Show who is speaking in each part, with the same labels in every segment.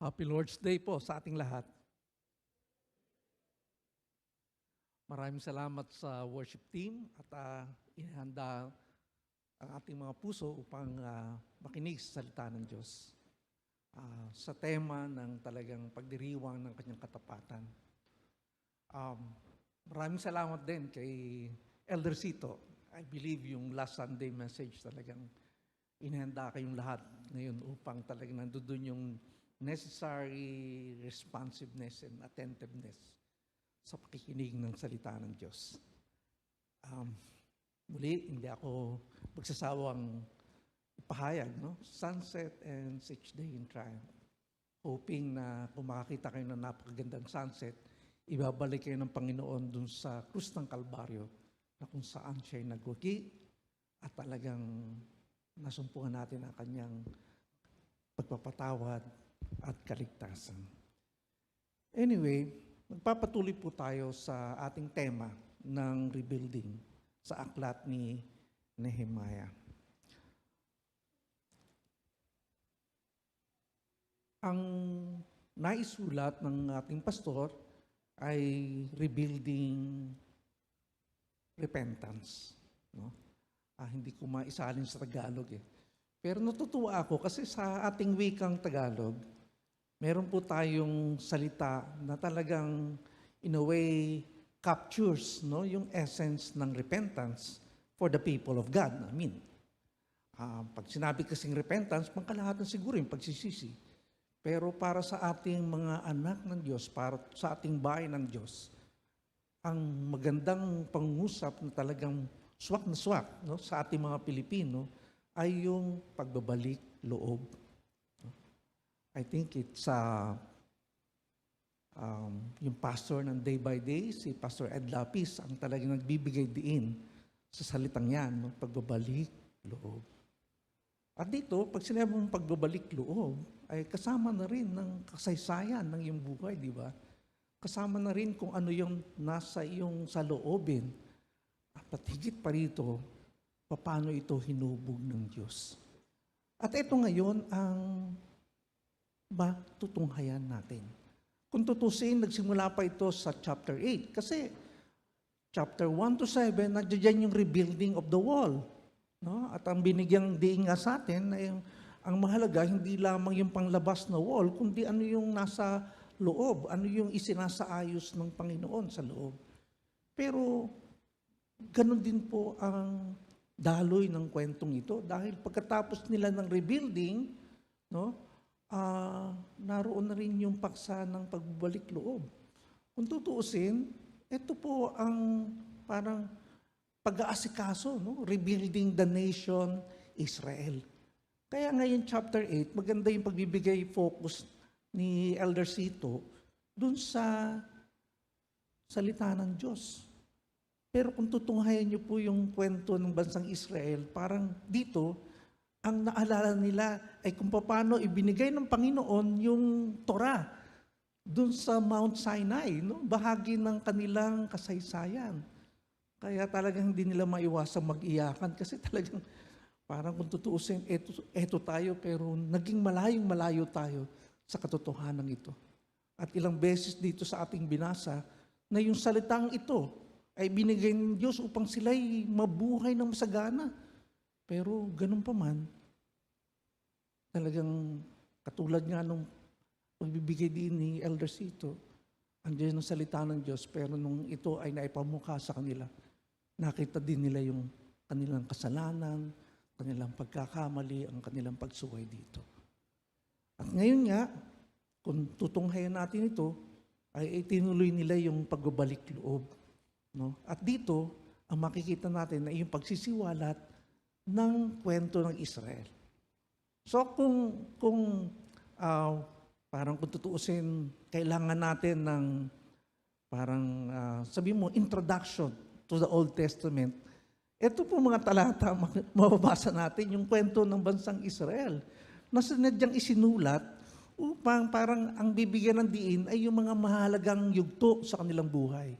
Speaker 1: Happy Lord's Day po sa ating lahat. Maraming salamat sa worship team at inihanda ang ating mga puso upang makinig sa salita ng Diyos sa tema ng talagang pagdiriwang ng kanyang katapatan. Maraming salamat din kay Elder Cito. I believe yung last Sunday message talagang inihanda kayong lahat ngayon upang talagang nandoon yung necessary responsiveness and attentiveness sa pakikinig ng salita ng Diyos. Muli, hindi ako magsasawang ipahayag, no? Sunset and Sixth Day in Triumph. Hoping na kung makakita kayo ng napakagandang sunset, ibabalik kayo ng Panginoon dun sa krus ng Kalbaryo na kung saan siya'y nagwagi at talagang nasumpungan natin ang kanyang pagpapatawad at kaligtasan. Anyway, magpapatuloy po tayo sa ating tema ng rebuilding sa aklat ni Nehemiah. Ang naisulat ng ating pastor ay rebuilding repentance. No? Hindi ko maisalin sa Tagalog eh. Pero natutuwa ako kasi sa ating wikang Tagalog, meron po tayong salita na talagang in a way captures, no, yung essence ng repentance for the people of God. Pag sinabi kasing repentance, pangkalahatan siguro yung pagsisisi. Pero para sa ating mga anak ng Diyos, para sa ating bayan ng Diyos, ang magandang pangusap na talagang swak na swak, no, sa ating mga Pilipino ay yung pagbabalik loob. I think it's yung pastor ng Day by Day, si Pastor Ed Lapis, ang talagang nagbibigay diin sa salitang yan, no? Pagbabalik loob. At dito, pag sinabi mong pagbabalik loob, ay kasama na rin ng kasaysayan ng iyong buhay, di ba? Kasama na rin kung ano yung nasa iyong saloobin. At higit pa rito, paano ito hinubog ng Diyos. At ito ngayon ang matutunghayan natin. Kung tutusin, nagsimula pa ito sa chapter 8. Kasi chapter 1 to 7, nandiyan yung rebuilding of the wall. No? At ang binigyang diin nga sa atin, ay ang mahalaga, hindi lamang yung panglabas na wall, kundi ano yung nasa loob, ano yung isinasaayos ng Panginoon sa loob. Pero ganun din po ang daloy ng kwentong ito dahil pagkatapos nila ng rebuilding, no, naroon na rin yung paksa ng pagbabalik loob. Kung tutuusin, ito po ang parang pag-aasikaso, no, rebuilding the nation Israel. Kaya ngayon chapter 8, maganda yung pagbibigay focus ni Elder Cito dun sa salita ng Diyos. Pero kung tutunghayan niyo po yung kwento ng bansang Israel, parang dito, ang naalala nila ay kung paano ibinigay ng Panginoon yung Torah dun sa Mount Sinai, no? Bahagi ng kanilang kasaysayan. Kaya talagang hindi nila maiwasang mag-iyakan kasi talagang parang kung tutuusin, eto tayo pero naging malayo tayo sa katotohanan ito. At ilang beses dito sa ating binasa na yung salitang ito ay binigay ng Diyos upang sila'y mabuhay ng masagana. Pero ganun pa man, talagang katulad nga nung pagbibigay din ni Elder Cito, andiyan ang salita ng Diyos, pero nung ito ay naipamukha sa kanila, nakita din nila yung kanilang kasalanan, kanilang pagkakamali, ang kanilang pagsuway dito. At ngayon nga, kung tutunghayan natin ito, ay itinuloy nila yung pagbabalik loob. No? At dito, ang makikita natin ay yung pagsisiwalat ng kwento ng Israel. So kung parang kung tutuusin, kailangan natin ng parang sabi mo, introduction to the Old Testament. Ito po mga talata, mababasa natin yung kwento ng bansang Israel na sinadyang isinulat upang parang ang bibigyan ng diin ay yung mga mahalagang yugto sa kanilang buhay.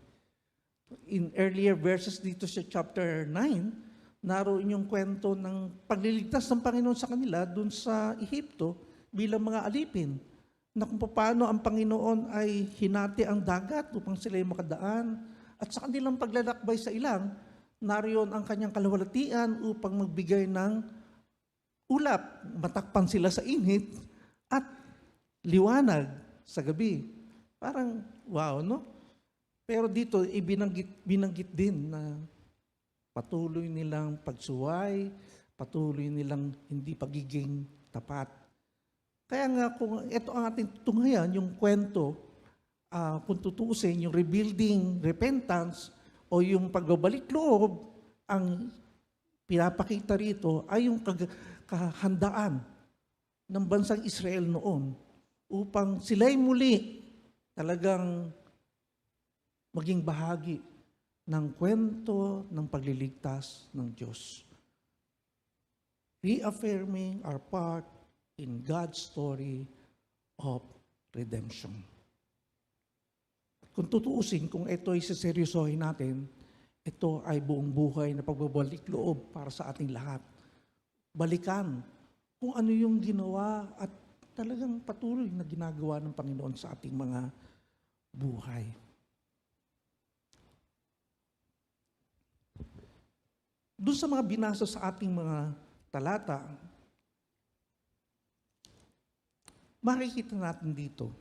Speaker 1: In earlier verses dito sa chapter 9, naroon yung kwento ng pagliligtas ng Panginoon sa kanila dun sa Ehipto bilang mga alipin na kung paano ang Panginoon ay hinati ang dagat upang sila'y makadaan. At sa kanilang paglalakbay sa ilang, nariyon ang kanyang kalawalatian upang magbigay ng ulap. Matakpan sila sa init at liwanag sa gabi. Parang, wow, no? Pero dito, binanggit din na patuloy nilang pagsuway, patuloy nilang hindi pagiging tapat. Kaya nga kung ito ang ating tunghayan, yung kwento, kung tutuusin, yung rebuilding, repentance, o yung pagbabalik loob, ang pinapakita rito ay yung kahandaan ng bansang Israel noon upang sila'y muli talagang maging bahagi ng kwento ng pagliligtas ng Diyos. Reaffirming our part in God's story of redemption. Kung tutuusin, kung ito ay seseryosohin natin, ito ay buong buhay na pagbabalik loob para sa ating lahat. Balikan kung ano yung ginawa at talagang patuloy na ginagawa ng Panginoon sa ating mga buhay. Doon sa mga binasa sa ating mga talata, makikita natin dito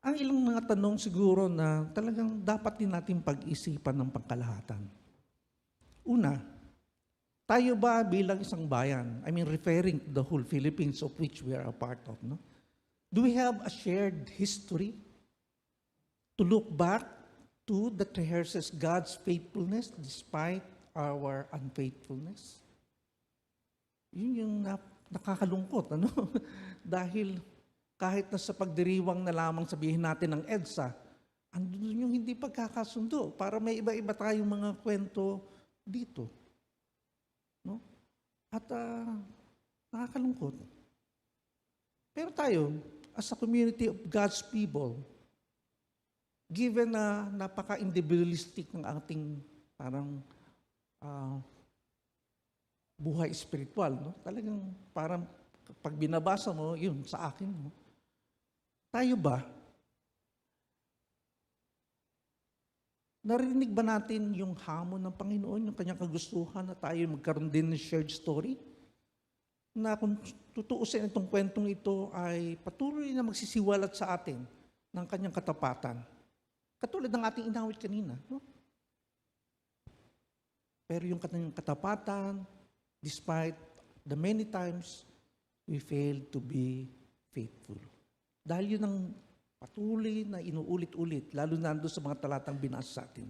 Speaker 1: ang ilang mga tanong siguro na talagang dapat din natin pag-isipan ng pangkalahatan. Una, tayo ba bilang isang bayan, referring to the whole Philippines of which we are a part of, no? Do we have a shared history to look back to that rehearses God's faithfulness despite our unfaithfulness? Yun yung nakakalungkot, ano? Dahil kahit na sa pagdiriwang na lamang sabihin natin ng EDSA, andun yung hindi pagkakasundo para may iba-iba tayong mga kwento dito. No? At nakakalungkot. Pero tayo, as a community of God's people, given na napaka-individualistic ng ating parang buhay spiritual, no? Talagang parang pag binabasa mo, yun, sa akin mo. Tayo ba, narinig ba natin yung hamon ng Panginoon, yung kanyang kagustuhan na tayo magkaroon din ng shared story? Na kung tutuusin itong kwentong ito ay patuloy na magsisiwalat sa atin ng kanyang katapatan. Katulad ng ating inawit kanina. No? Pero yung kanyang katapatan, despite the many times we failed to be faithful. Dahil yun ang patuloy na inuulit-ulit, lalo na doon sa mga talatang binasa sa atin.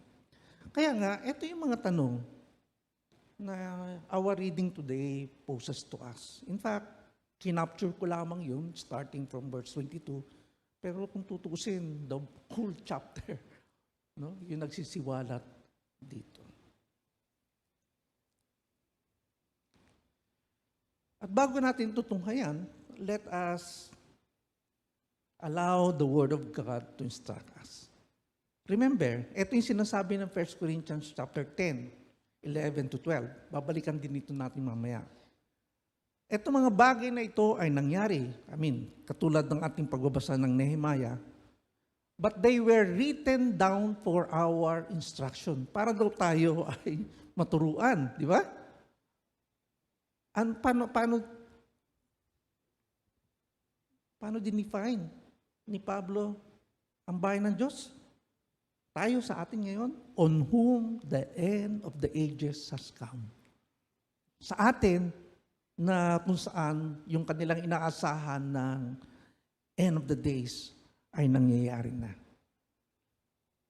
Speaker 1: Kaya nga, ito yung mga tanong na our reading today poses to us. In fact, kinapture ko lamang yun, starting from verse 22, pero kung tutuusin, the whole chapter, no, yung nagsisiwalat dito. At bago natin tutunghayan, let us allow the Word of God to instruct us. Remember, ito yung sinasabi ng 1 Corinthians chapter 10, 11 to 12. Babalikan din ito natin mamaya. Ito mga bagay na ito ay nangyari, katulad ng ating pagbabasa ng Nehemiah, but they were written down for our instruction. Para daw tayo ay maturuan, di ba? Paano dinefine ni Pablo ang bayan ng Diyos? Tayo sa atin ngayon, on whom the end of the ages has come. Sa atin, na kung saan yung kanilang inaasahan ng end of the days ay nangyayari na.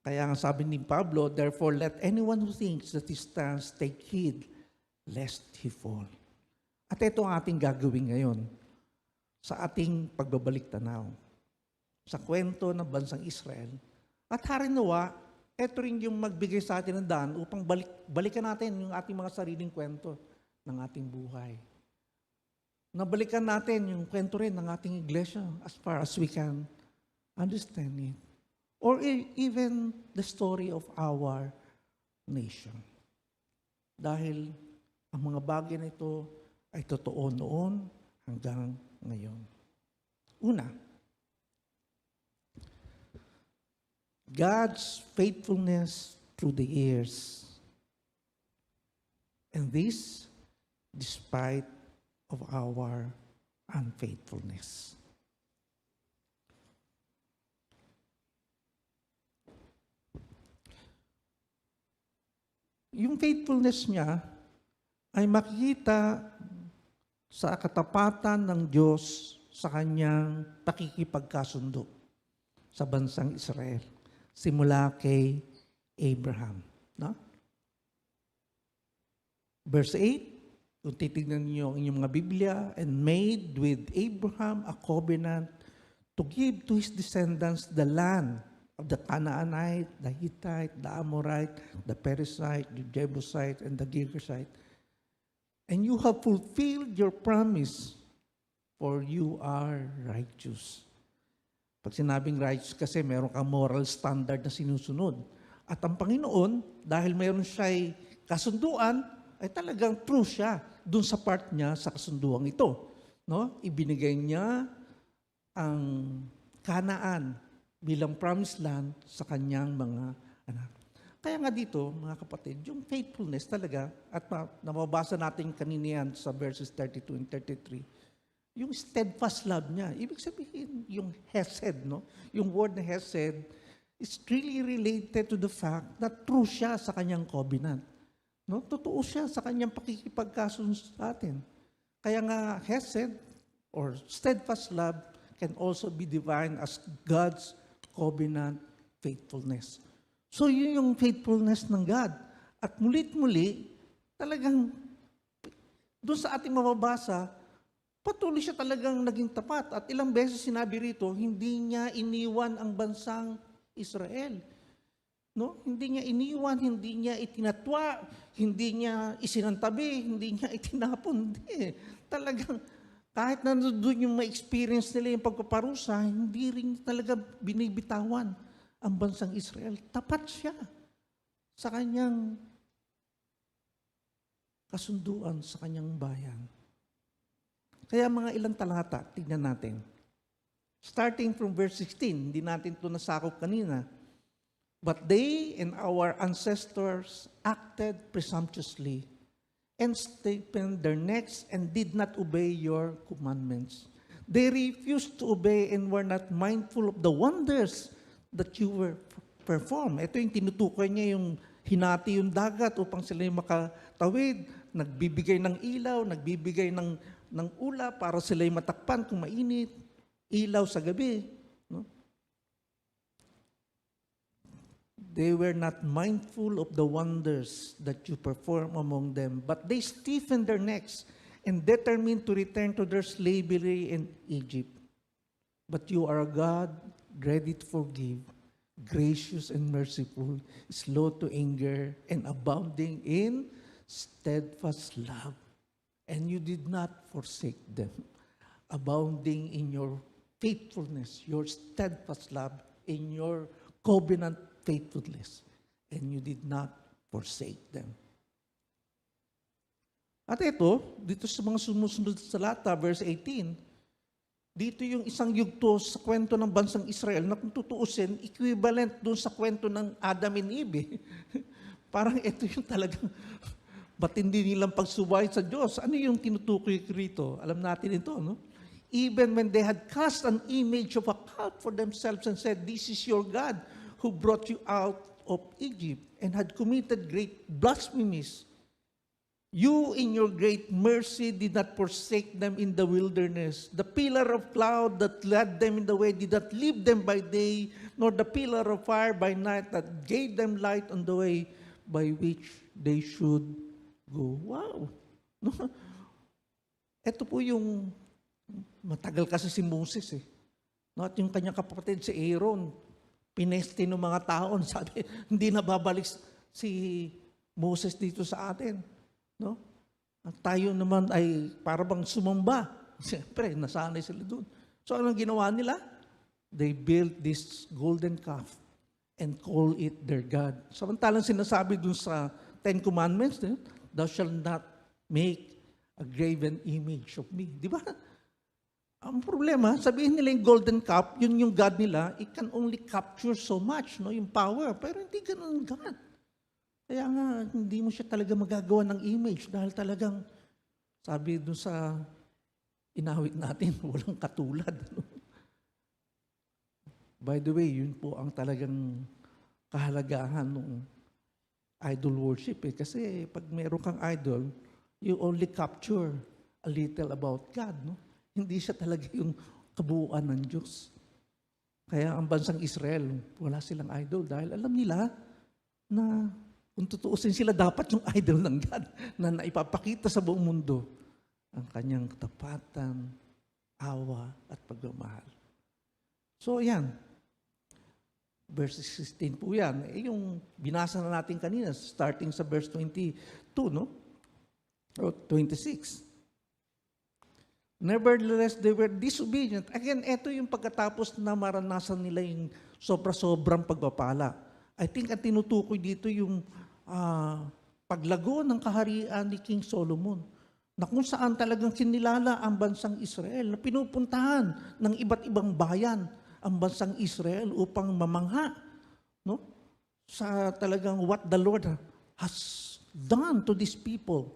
Speaker 1: Kaya nga sabi ni Pablo, therefore let anyone who thinks that he stands take heed lest he fall. At ito ang ating gagawin ngayon sa ating pagbabalik tanaw sa kwento ng bansang Israel. At harinawa, ito rin yung magbigay sa atin ng daan upang balikan natin yung ating mga sariling kwento ng ating buhay. Nabalikan natin yung kwento rin ng ating iglesia as far as we can understand it. Or even the story of our nation. Dahil ang mga bagay na ito ay totoo noon hanggang ngayon. Una, God's faithfulness through the years. And this, despite of our unfaithfulness. Yung faithfulness niya ay makikita sa katapatan ng Diyos sa kanyang pakikipagkasundo sa bansang Israel, simula kay Abraham. No? Verse 8, kung titignan niyo ang inyong mga Biblia, and made with Abraham a covenant to give to his descendants the land of the Canaanite, the Hittite, the Amorite, the Perizzite, the Jebusite, and the Girgashite. And you have fulfilled your promise, for you are righteous. Pag sinabing righteous kasi, meron kang moral standard na sinusunod. At ang Panginoon, dahil meron siya'y kasunduan, ay talagang true siya dun sa part niya sa kasunduang ito. No? Ibinigay niya ang Kanaan bilang promised land sa kanyang mga anak. Kaya nga dito, mga kapatid, yung faithfulness talaga, at nababasa natin kanina yan sa verses 32 and 33, yung steadfast love niya, ibig sabihin yung hesed, no? Yung word na hesed is really related to the fact na true siya sa kanyang covenant. No? Totoo siya sa kanyang pakikipagkasundo sa atin. Kaya nga hesed or steadfast love can also be defined as God's covenant faithfulness. So yun yung faithfulness ng God. At mulit-muli, talagang doon sa ating mababasa, patuloy siya talagang naging tapat. At ilang beses sinabi rito, hindi niya iniwan ang bansang Israel. No? Hindi niya iniwan, hindi niya itinatwa, hindi niya isinantabi, hindi niya itinapon. Hindi. Talagang kahit nandun yung ma-experience nila yung pagpaparusa, hindi rin talaga binibitawan ang bansang Israel. Tapat siya sa kanyang kasunduan sa kanyang bayan. Kaya mga ilang talata, tignan natin. Starting from verse 16, hindi natin ito nasakop kanina. But they and our ancestors acted presumptuously and stiffened their necks and did not obey your commandments. They refused to obey and were not mindful of the wonders that you were performed. Ito yung tinutukoy niya, yung hinati yung dagat upang sila yung makatawid, nagbibigay ng ilaw, nagbibigay ng ula para sila yung matakpan kung mainit, ilaw sa gabi. No? They were not mindful of the wonders that you perform among them, but they stiffened their necks and determined to return to their slavery in Egypt. But you are a God ready to forgive, gracious and merciful, slow to anger, and abounding in steadfast love. And you did not forsake them, abounding in your faithfulness, your steadfast love, in your covenant faithfulness, and you did not forsake them. At ito, dito sa mga sumusunod sa talata, verse 18, dito yung isang yugto sa kwento ng bansang Israel na kung tutuusin, equivalent doon sa kwento ng Adam and Eve. Parang ito yung talagang ba't hindi nilang pagsubay sa Diyos? Ano yung tinutukoy rito? Alam natin ito, no? Even when they had cast an image of a calf for themselves and said, "This is your God, who brought you out of Egypt," and had committed great blasphemies. You, in your great mercy, did not forsake them in the wilderness. The pillar of cloud that led them in the way did not leave them by day, nor the pillar of fire by night that gave them light on the way by which they should go. Wow! No? Ito po yung matagal kasi si Moses eh. No? At yung kanyang kapatid si Aaron, pinesti ng mga taon, sabi, hindi na babalik si Moses dito sa atin. No? At tayo naman ay para bang sumamba. Siyempre, nasanay sila doon. So, anong ginawa nila? They built this golden calf and call it their God. Samantalang sinasabi doon sa Ten Commandments, thou shalt not make a graven image of me. Di ba? Ang problema, sabihin nila yung golden cup, yun yung God nila, it can only capture so much, no, yung power. Pero hindi ganun ang God. Kaya nga, hindi mo siya talaga magagawa ng image dahil talagang, sabi doon sa inawit natin, walang katulad. No? By the way, yun po ang talagang kahalagahan ng idol worship. Kasi pag meron kang idol, you only capture a little about God. No? Hindi siya talaga yung kabuuan ng Diyos. Kaya ang bansang Israel, wala silang idol dahil alam nila na kung tutuusin sila, dapat yung idol ng God na naipapakita sa buong mundo ang kanyang katapatan, awa, at pagmamahal. So, yan. Verse 16 po yan. Yung binasa na natin kanina, starting sa verse 22, no? O 26. Nevertheless, they were disobedient. Again, ito yung pagkatapos na maranasan nila yung sobra-sobrang pagpapala. I think ang tinutukoy dito yung paglago ng kaharian ni King Solomon, na kung saan talagang kinilala ang bansang Israel, na pinupuntahan ng iba't ibang bayan ang bansang Israel upang mamangha, no? Sa talagang what the Lord has done to these people.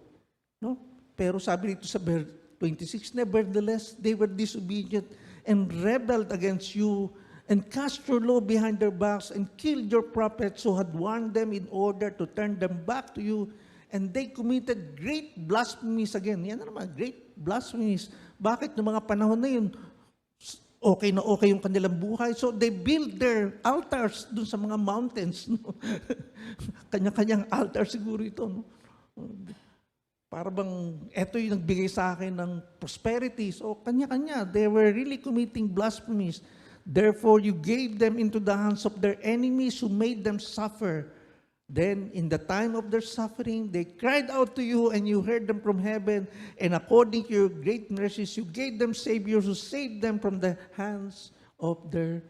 Speaker 1: No? Pero sabi dito sa verse 26, nevertheless, they were disobedient and rebelled against you and cast your law behind their backs and killed your prophets who had warned them in order to turn them back to you. And they committed great blasphemies again. Yan na naman, great blasphemies. Bakit? Noong mga panahon na yun, okay na okay yung kanilang buhay. So they built their altars dun sa mga mountains. No? Kanya-kanyang altar siguro ito. No? Para bang, eto yung nagbigay sa akin ng prosperity. So, kanya-kanya, they were really committing blasphemies. Therefore, you gave them into the hands of their enemies who made them suffer. Then, in the time of their suffering, they cried out to you and you heard them from heaven. And according to your great mercies, you gave them saviors who saved them from the hands of their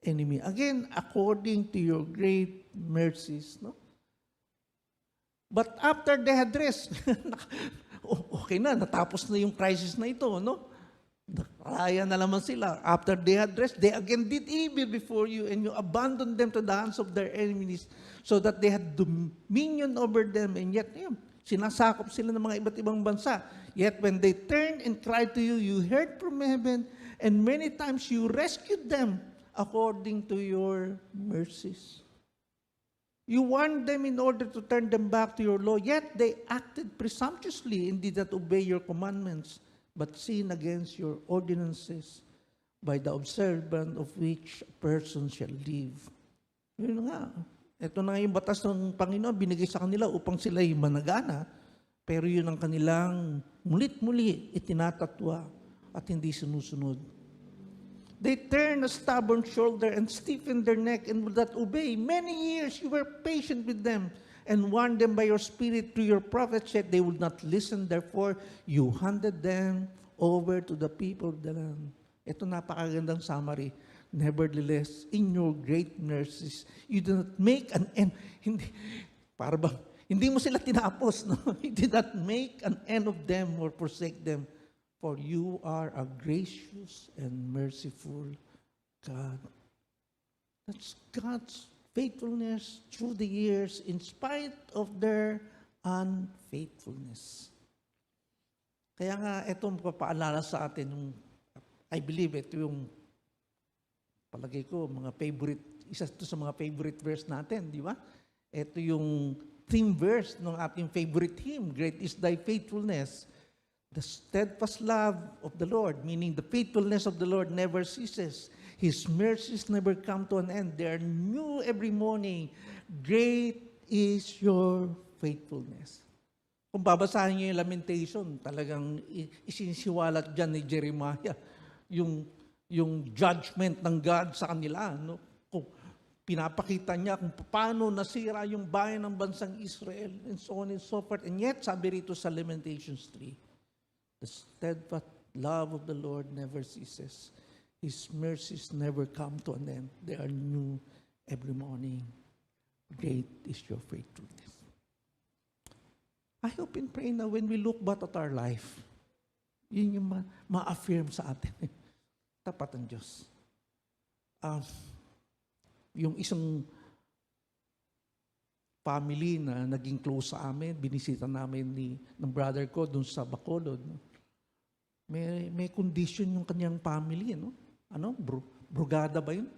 Speaker 1: enemy. Again, according to your great mercies. No? But after they had rest, okay na, natapos na yung crisis na ito, no? Kaya na naman sila. After they had rest, they again did evil before you and you abandoned them to the hands of their enemies so that they had dominion over them. And yet, sinasakop sila ng mga iba't ibang bansa. Yet when they turned and cried to you, you heard from heaven and many times you rescued them according to your mercies. You warned them in order to turn them back to your law, yet they acted presumptuously and did not obey your commandments, but sinned against your ordinances, by the observance of which a person shall live. Yun nga, ito na yung batas ng Panginoon, binigay sa kanila upang sila'y managana, pero yun ang kanilang mulit-muli itinatatwa at hindi sinusunod. They turned a stubborn shoulder and stiffened their neck and would not obey. Many years you were patient with them and warned them by your spirit through your prophets, yet they would not listen. Therefore, you handed them over to the people of the land. Ito napakagandang summary. Nevertheless, in your great mercies, you did not make an end. Hindi mo sila tinapos. No? You did not make an end of them or forsake them. For you are a gracious and merciful God. That's God's faithfulness through the years in spite of their unfaithfulness. Kaya nga, ito magpapaalala sa atin, I believe ito yung, palagay ko, isa ito sa mga favorite verse natin, di ba? Ito yung theme verse ng ating favorite hymn, Great is Thy Faithfulness. The steadfast love of the Lord, meaning the faithfulness of the Lord never ceases. His mercies never come to an end. They are new every morning. Great is your faithfulness. Kung babasahin niyo yung Lamentation, talagang isinisiwalat dyan ni Jeremiah yung judgment ng God sa kanila. No? Kung pinapakita niya kung paano nasira yung bayan ng bansang Israel and so on and so forth. And yet, sabi rito sa Lamentations 3, the steadfast love of the Lord never ceases. His mercies never come to an end. They are new every morning. Great is your faithfulness. I hope and pray na when we look back at our life, Yun yung ma-affirm sa atin. Tapat ang Diyos. Yung isang family na naging close sa amin, binisita namin ng brother ko dun sa Bacolod. No? May condition yung kanyang family. No? Brugada ba yun?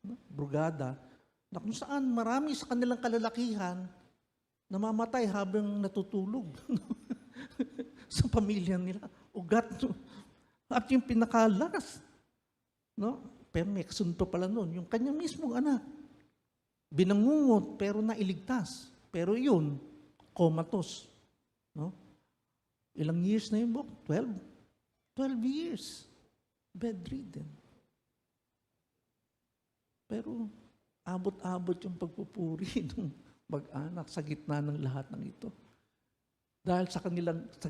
Speaker 1: No? Brugada. Na kung saan marami sa kanilang kalalakihan namamatay habang natutulog. Sa pamilya nila. Ugat. No? At yung pinakalas. No? Pero may kasunod pa pala nun. Yung kanyang mismong anak. Binangungot pero nailigtas. Pero yun, comatose. No? Ilang years na yun, Bok? 12 years. Bedridden. Pero abot-abot yung pagpupuri ng mag-anak sa gitna ng lahat ng ito. Dahil sa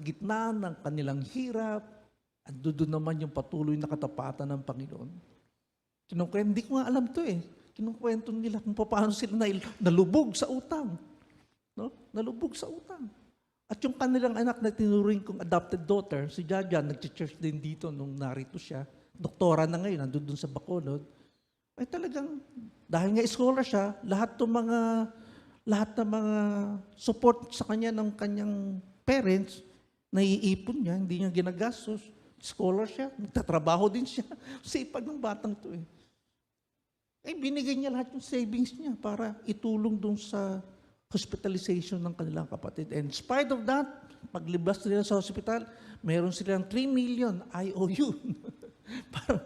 Speaker 1: gitna ng kanilang hirap, at doon naman yung patuloy na katapatan ng Panginoon. Hindi ko nga alam to eh. Kinukwento nila kung paano sila nalubog sa utang. No? Nalubog sa utang. At yung kanilang anak na tinuring kong adopted daughter, si Jaja, nag-church din dito nung narito siya. Doktora na ngayon, nandun sa Bacolod. Ay talagang, dahil nga scholar siya, lahat ng mga support sa kanya ng kanyang parents, naiipon niya, hindi niya ginagastos. Scholar siya, nagtatrabaho din siya. Sipag ng batang to eh. Binigay niya lahat yung savings niya para itulong dun sa hospitalization ng kanilang kapatid. And in spite of that, paglibas nila sa hospital, meron silang 3 million IOU. Para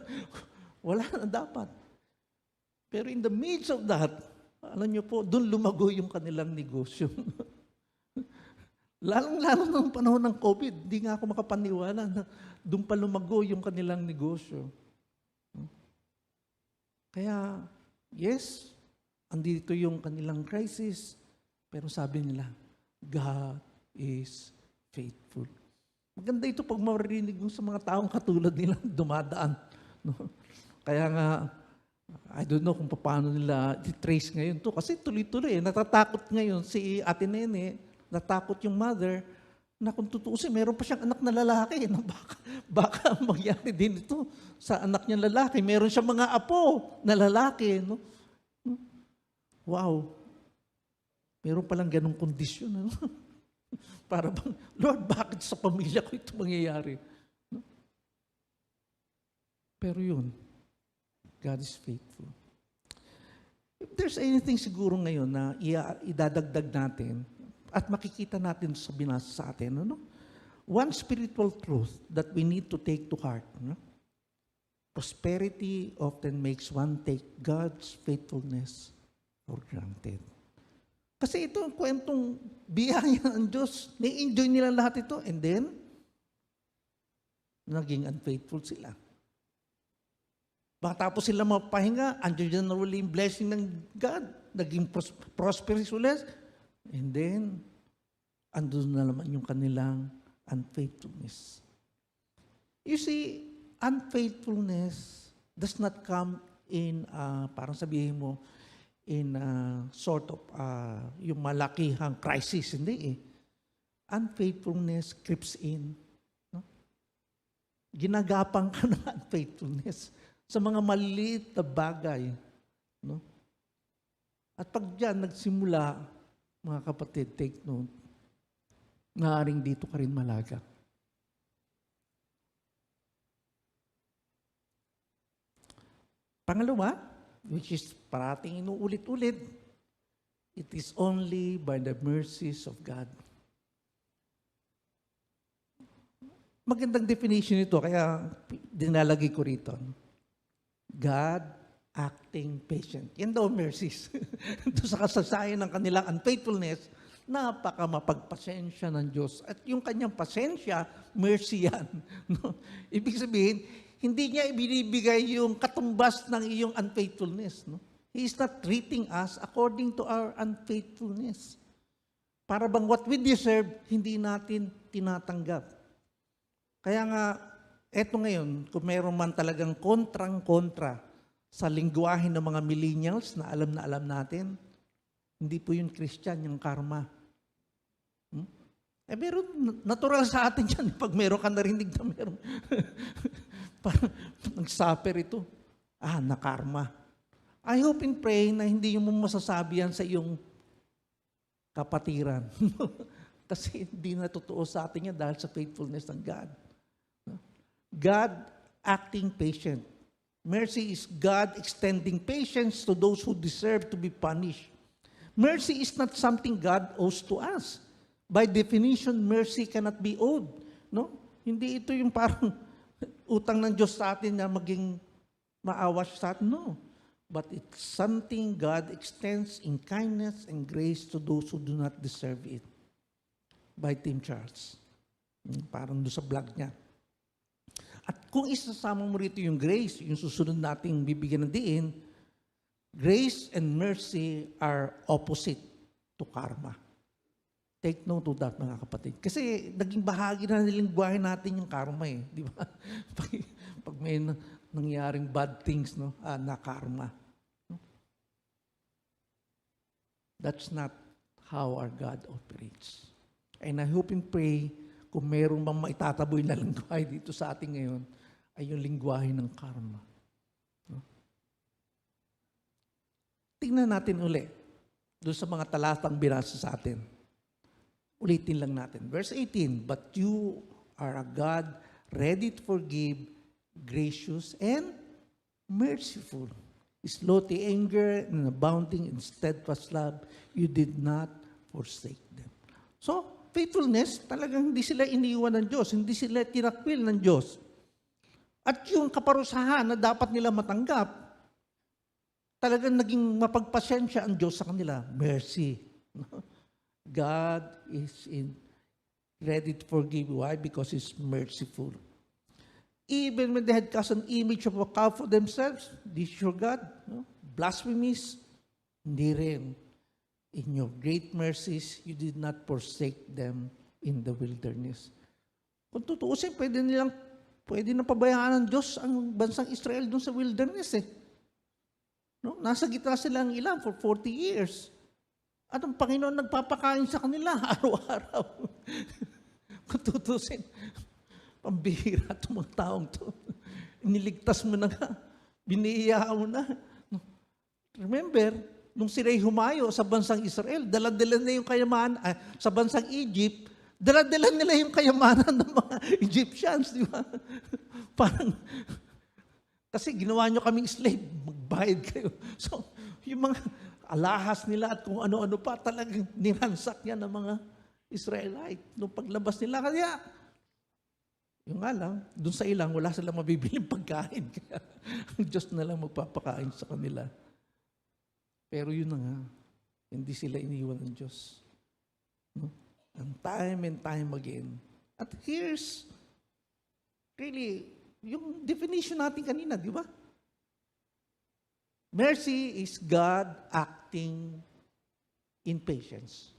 Speaker 1: wala na dapat. Pero in the midst of that, alam niyo po, dun lumago yung kanilang negosyo. Lalong-lalo ng panahon ng COVID, hindi nga ako makapaniwala na dun pa lumago yung kanilang negosyo. Kaya, yes, andito yung kanilang crisis, pero sabi nila, God is faithful. Maganda ito pag maririnig mo sa mga taong katulad nila dumadaan. No? Kaya nga, I don't know kung paano nila i-trace ngayon to. Kasi tuloy-tuloy, natatakot ngayon si Ate Nene, natakot yung mother, na kung tutuusin, meron pa siyang anak na lalaki. Na baka mangyari din ito sa anak niya lalaki. Meron siyang mga apo na lalaki. No? Wow. Meron palang ganong kondisyon. Ano? Para bang, Lord, bakit sa pamilya ko ito mangyayari? No? Pero yun, God is faithful. If there's anything siguro ngayon na idadagdag natin, at makikita natin sa binasa sa atin, ano? One spiritual truth that we need to take to heart. No? Prosperity often makes one take God's faithfulness for granted. Kasi ito ang kwentong biyaya ng Diyos. Ni-enjoy nila lahat ito. And then, naging unfaithful sila. Matapos sila mapahinga, andyan na uli yung blessing ng God. Naging prosperous ulit. And then, andun na naman yung kanilang unfaithfulness. You see, unfaithfulness does not come in, parang sabihin mo, in sort of yung malakihang crisis. Hindi eh. Unfaithfulness creeps in. No? Ginagapang ka ng unfaithfulness sa mga maliliit na bagay. No? At pag dyan nagsimula, mga kapatid, take note, maaaring dito ka rin malaga. Pangalawa, which is parating inuulit-ulit, it is only by the mercies of God. Magandang definition ito, kaya dinalagay ko rito. God acting patient. Yan daw mercies. Doon sa kasaysayan ng kanilang unfaithfulness, napaka mapagpasensya ng Diyos. At yung kanyang pasensya, mercy yan. No? Ibig sabihin, hindi niya ibinibigay yung katumbas ng iyong unfaithfulness. No? He is not treating us according to our unfaithfulness. Para bang what we deserve, hindi natin tinatanggap. Kaya nga, eto ngayon, kung mayroon man talagang kontrang-kontra sa lingwahe ng mga millennials na alam natin, hindi po yun Christian, yung karma. Meron, natural sa atin yan. Pag meron ka narinig na meron. Parang nag-suffer ito. Nakarma. I hope and pray na hindi mo masasabi yan sa iyong kapatiran. Kasi hindi na totoo sa atin yan dahil sa faithfulness ng God. God acting patient. Mercy is God extending patience to those who deserve to be punished. Mercy is not something God owes to us. By definition, mercy cannot be owed. No? Hindi ito yung parang utang ng Diyos sa atin na maging maawa sa atin. No. But it's something God extends in kindness and grace to those who do not deserve it. By Tim Charles. Parang doon sa vlog niya. At kung isasama mo rito yung grace, yung susunod nating bibigyan ng diin, grace and mercy are opposite to karma. Take note of that, mga kapatid. Kasi naging bahagi na nilingwahe natin yung karma eh. Di ba? Pag may nangyaring bad things, no? Na karma. No? That's not how our God operates. And I hope and pray, kung mayroong bang maitataboy na lingwahe dito sa atin ngayon, ay yung lingwahe ng karma. No? Tingnan natin uli doon sa mga talatang binasa sa atin. Ulitin lang natin. Verse 18, but you are a God ready to forgive, gracious, and merciful. Slow to anger and abounding in steadfast love, you did not forsake them. So, faithfulness, talagang hindi sila iniwan ng Diyos, hindi sila tinakwil ng Diyos. At yung kaparusahan na dapat nila matanggap, talagang naging mapagpasyensya ang Diyos sa kanila. Mercy. God is ready to forgive. Why? Because He's merciful. Even when they had cast an image of a cow for themselves, this is your God. No? Blasphemies, hindi rin. In your great mercies, you did not forsake them in the wilderness. Kung tutuusin, pwede na pabayaan ng Diyos ang bansang Israel dun sa wilderness eh. No? Nasa gitna sila ng ilang for 40 years. At ang Panginoon nagpapakain sa kanila araw-araw. Kung tutusin, pambihira itong mga taong to. Iniligtas mo na nga. Biniya mo na. Remember, nung sila'y humayo sa bansang Israel, dala-dala na yung kayamanan, sa bansang Egypt, dala-dala nila yung kayamanan ng mga Egyptians, di ba? Parang, kasi ginawa nyo kaming slave, magbayad kayo. So, yung mga alahas nila at kung ano-ano pa, talagang niransak niya ng mga Israelite. Nung paglabas nila, kaya, yung nga lang, dun sa ilang, wala silang mabibiling pagkain. Kaya, ang Diyos na lang magpapakain sa kanila. Pero yun na nga, hindi sila iniwan ng Diyos. No? And time again. At here's, really, yung definition natin kanina, di ba? Mercy is God acting in patience.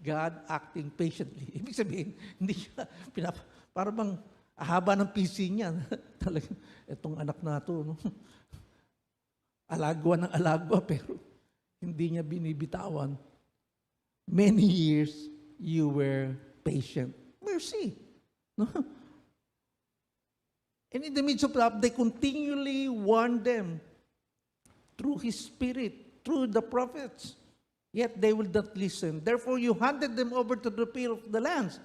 Speaker 1: God acting patiently. Ibig sabihin, hindi siya para bang haba ng PC niya. Talagang, itong anak na to, no? Alagwa ng alagwa, pero hindi niya binibitawan. Many years, you were patient. Mercy. No? And in the midst of that, they continually warned them through His Spirit, through the prophets. Yet they will not listen. Therefore, you handed them over to the fear of the lands.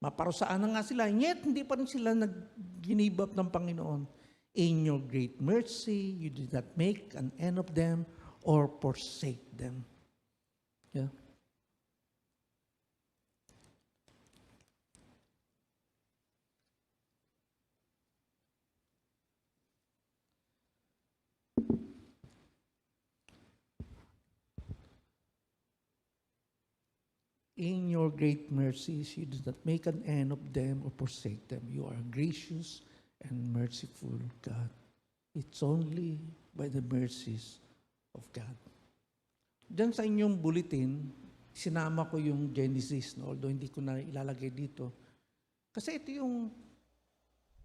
Speaker 1: Maparusaan na nga sila. Yet, hindi pa rin sila nag-give up ng Panginoon. In your great mercy, you did not make an end of them or forsake them. Yeah. In your great mercies, you did not make an end of them or forsake them. You are gracious and merciful, God. It's only by the mercies of God. Diyan sa inyong bulletin, sinama ko yung Genesis, no? Although hindi ko na ilalagay dito. Kasi ito yung,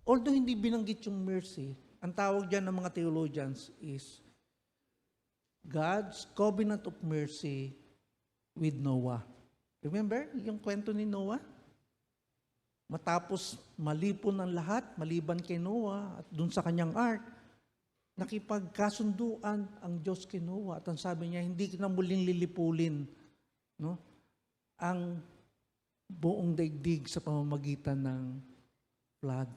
Speaker 1: although hindi binanggit yung mercy, ang tawag dyan ng mga theologians is God's covenant of mercy with Noah. Remember yung kwento ni Noah? Matapos malipon ang lahat, maliban kay Noah at dun sa kanyang ark, nakipagkasunduan ang Diyos kay Noah at ang sabi niya, hindi na muling lilipulin, no, ang buong daigdig sa pamamagitan ng flood.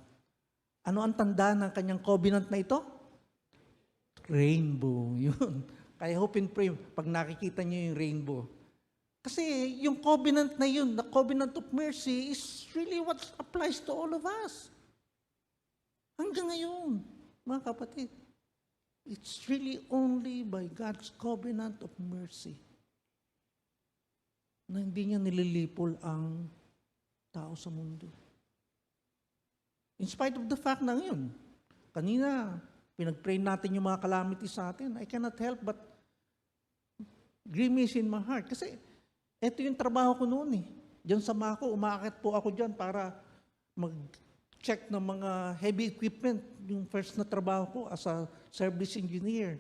Speaker 1: Ano ang tanda ng kanyang covenant na ito? Rainbow. Yun. Kaya hope and pray pag nakikita niyo yung rainbow. Kasi yung covenant na yun, the covenant of mercy is really what applies to all of us. Hanggang ngayon, mga kapatid, it's really only by God's covenant of mercy na hindi niya nililipol ang tao sa mundo. In spite of the fact na ngayon, kanina, pinag-pray natin yung mga calamities sa atin, I cannot help but grimace in my heart. Kasi ito yung trabaho ko noon eh. Diyan sa Mako, umaakit po ako dyan para mag-check ng mga heavy equipment. Yung first na trabaho ko as a service engineer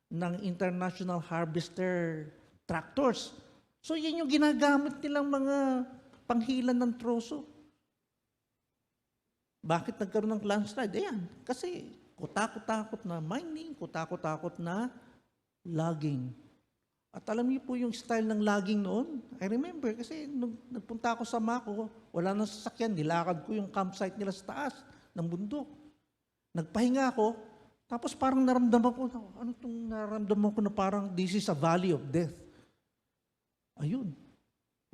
Speaker 1: ng International Harvester Tractors. So yan yung ginagamit nilang mga panghilan ng troso. Bakit nagkaroon ng landslide? Ayan, kasi kutakot-takot na mining, kutakot-takot na logging. At alam niyo po yung style ng logging noon? I remember kasi nung nagpunta ako sa Mako, wala nang sasakyan, nilakad ko yung campsite nila sa taas ng bundok. Nagpahinga ako, tapos parang naramdaman ko, ano itong naramdaman ko na parang this is a valley of death. Ayun,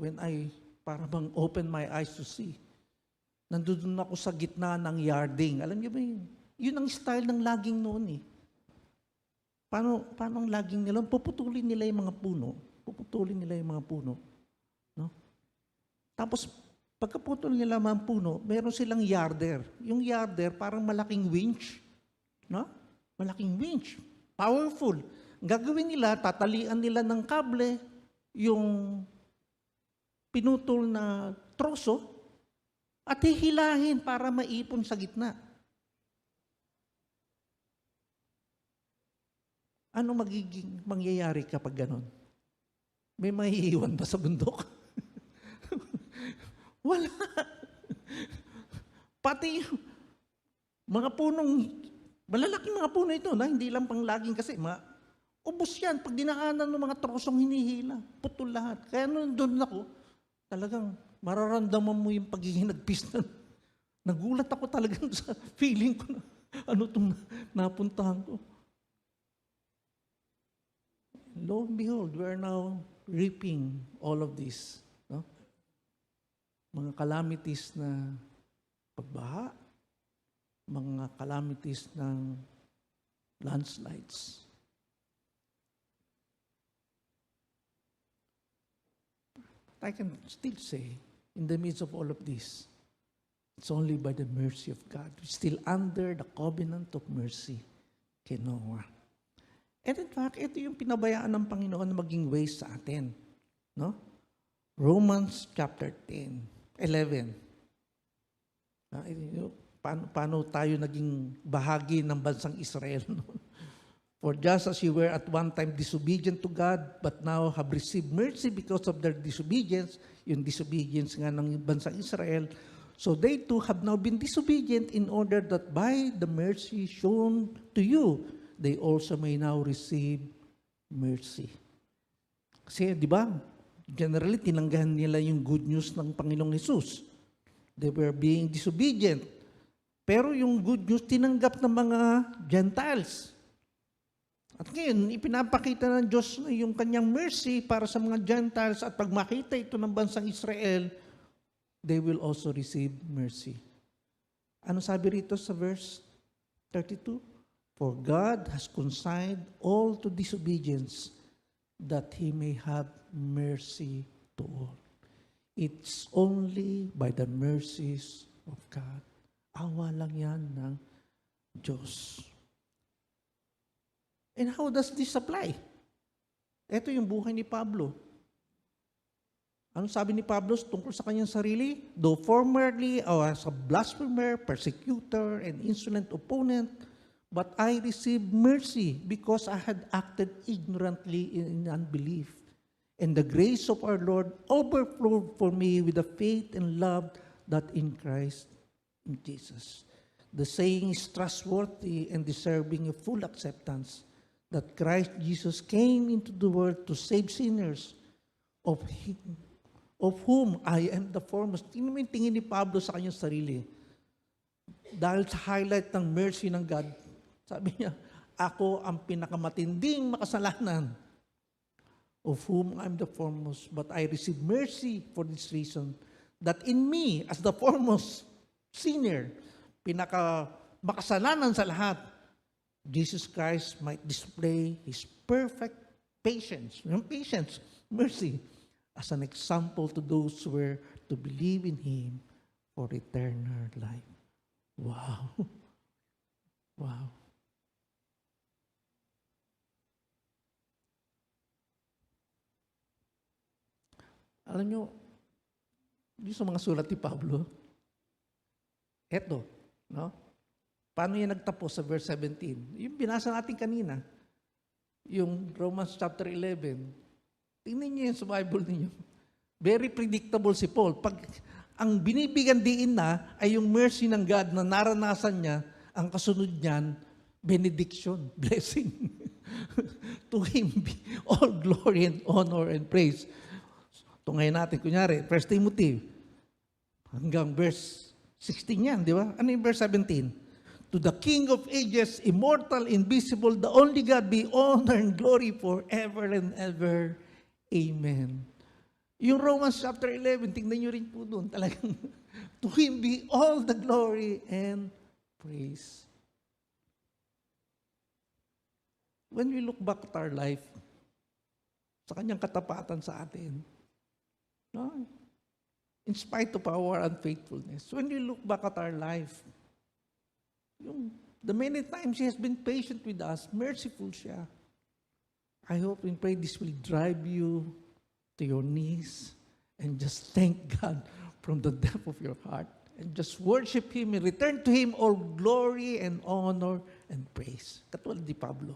Speaker 1: when I parang bang open my eyes to see. Nandun ako sa gitna ng yarding. Alam niyo ba yun? Yun ang style ng logging noon eh. Paano ang logging nila? Puputulin nila yung mga puno. Puputulin nila yung mga puno. No? Tapos, pagkaputol nila mga puno, meron silang yarder. Yung yarder, parang malaking winch. No? Malaking winch. Powerful. Ang gagawin nila, tatalian nila ng kable yung pinutol na troso at hihilahin para maipon sa gitna. Ano magiging mangyayari kapag ganon? May maiiwan ba sa bundok? Wala. Pati mga punong, malalaking mga puno ito, na hindi lang pang laging kasi, ubos yan. Pag dinaanan ng mga trosong hinihila, putol lahat. Kaya nung doon ako, talagang mararamdaman mo yung pagiging nagpis na. Nagulat ako talagang sa feeling ko na ano itong napuntahan ko. Lo and behold, we are now reaping all of this. No? Mga calamities na pagbaha, mga calamities ng landslides. I can still say, in the midst of all of this, it's only by the mercy of God. We're still under the covenant of mercy kay Noah. And in fact, ito yung pinabayaan ng Panginoon na maging ways sa atin. No? Romans chapter 11. Paano tayo naging bahagi ng bansang Israel? No? For just as you were at one time disobedient to God, but now have received mercy because of their disobedience, yung disobedience nga ng bansang Israel, so they too have now been disobedient in order that by the mercy shown to you, they also may now receive mercy. Kasi, di ba, generally, tinanggahan nila yung good news ng Panginoong Hesus. They were being disobedient. Pero yung good news, tinanggap ng mga Gentiles. At ngayon, ipinapakita ng Diyos yung kanyang mercy para sa mga Gentiles at pag makita ito ng bansang Israel, they will also receive mercy. Ano sabi rito sa verse 32? For God has consigned all to disobedience that He may have mercy to all. It's only by the mercies of God. Awa lang yan ng Diyos. And how does this apply? Ito yung buhay ni Pablo. Ano sabi ni Pablo tungkol sa kanyang sarili? Though formerly I was a blasphemer, persecutor, and insolent opponent, but I received mercy because I had acted ignorantly in unbelief. and the grace of our Lord overflowed for me with the faith and love that in Christ in Jesus. The saying is trustworthy and deserving of full acceptance that Christ Jesus came into the world to save sinners, of whom I am the foremost. Tingnan mo yung tingin ni Pablo sa kanyang sarili. Dahil sa highlight ng mercy ng God, sabi niya, ako ang pinakamatinding makasalanan, of whom I'm the foremost, but I receive mercy for this reason, that in me, as the foremost sinner, makasalanan sa lahat, Jesus Christ might display His perfect patience, mercy, as an example to those who were to believe in Him for eternal life. Wow. Wow. Alam nyo, yung sa mga sulat ni Pablo, eto, no? Paano yan nagtapos sa verse 17? Yung binasa natin kanina, yung Romans chapter 11. Tingnan niyo yan sa Bible ninyo. Very predictable si Paul. Pag ang binibigyan diin na ay yung mercy ng God na naranasan niya, ang kasunod niyan, benediction, blessing. To Him be all glory and honor and praise. Ito ngayon natin, kunyari, 1 Timothy, hanggang verse 16 yan, di ba? Ano yung verse 17? To the King of ages, immortal, invisible, the only God, be honor and glory forever and ever. Amen. Yung Romans chapter 11, tingnan nyo rin po doon, talagang, to Him be all the glory and praise. When we look back at our life, sa Kanyang katapatan sa atin, no? In spite of our unfaithfulness, when we look back at our life, the many times He has been patient with us, merciful siya. I hope and pray this will drive you to your knees and just thank God from the depth of your heart and just worship Him and return to Him all glory and honor and praise. Katulad ni Pablo.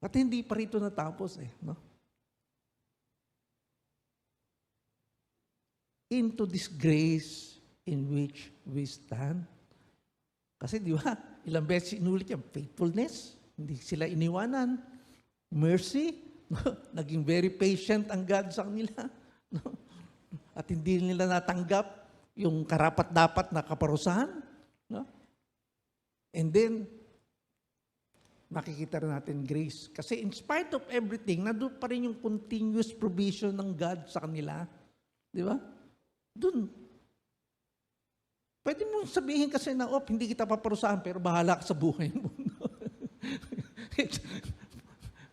Speaker 1: At hindi pa rito natapos no? Into this grace in which we stand. Kasi di ba, ilang beses inulit yan, faithfulness, hindi sila iniwanan, mercy, naging very patient ang God sa kanila, no? At hindi nila natanggap yung karapat-dapat na kaparusahan. No? And then, makikita rin natin grace. Kasi in spite of everything, nandun pa rin yung continuous provision ng God sa kanila. Di ba? Doon. Pwede mo sabihin kasi na, hindi kita paparusahan, pero bahala ka sa buhay mo.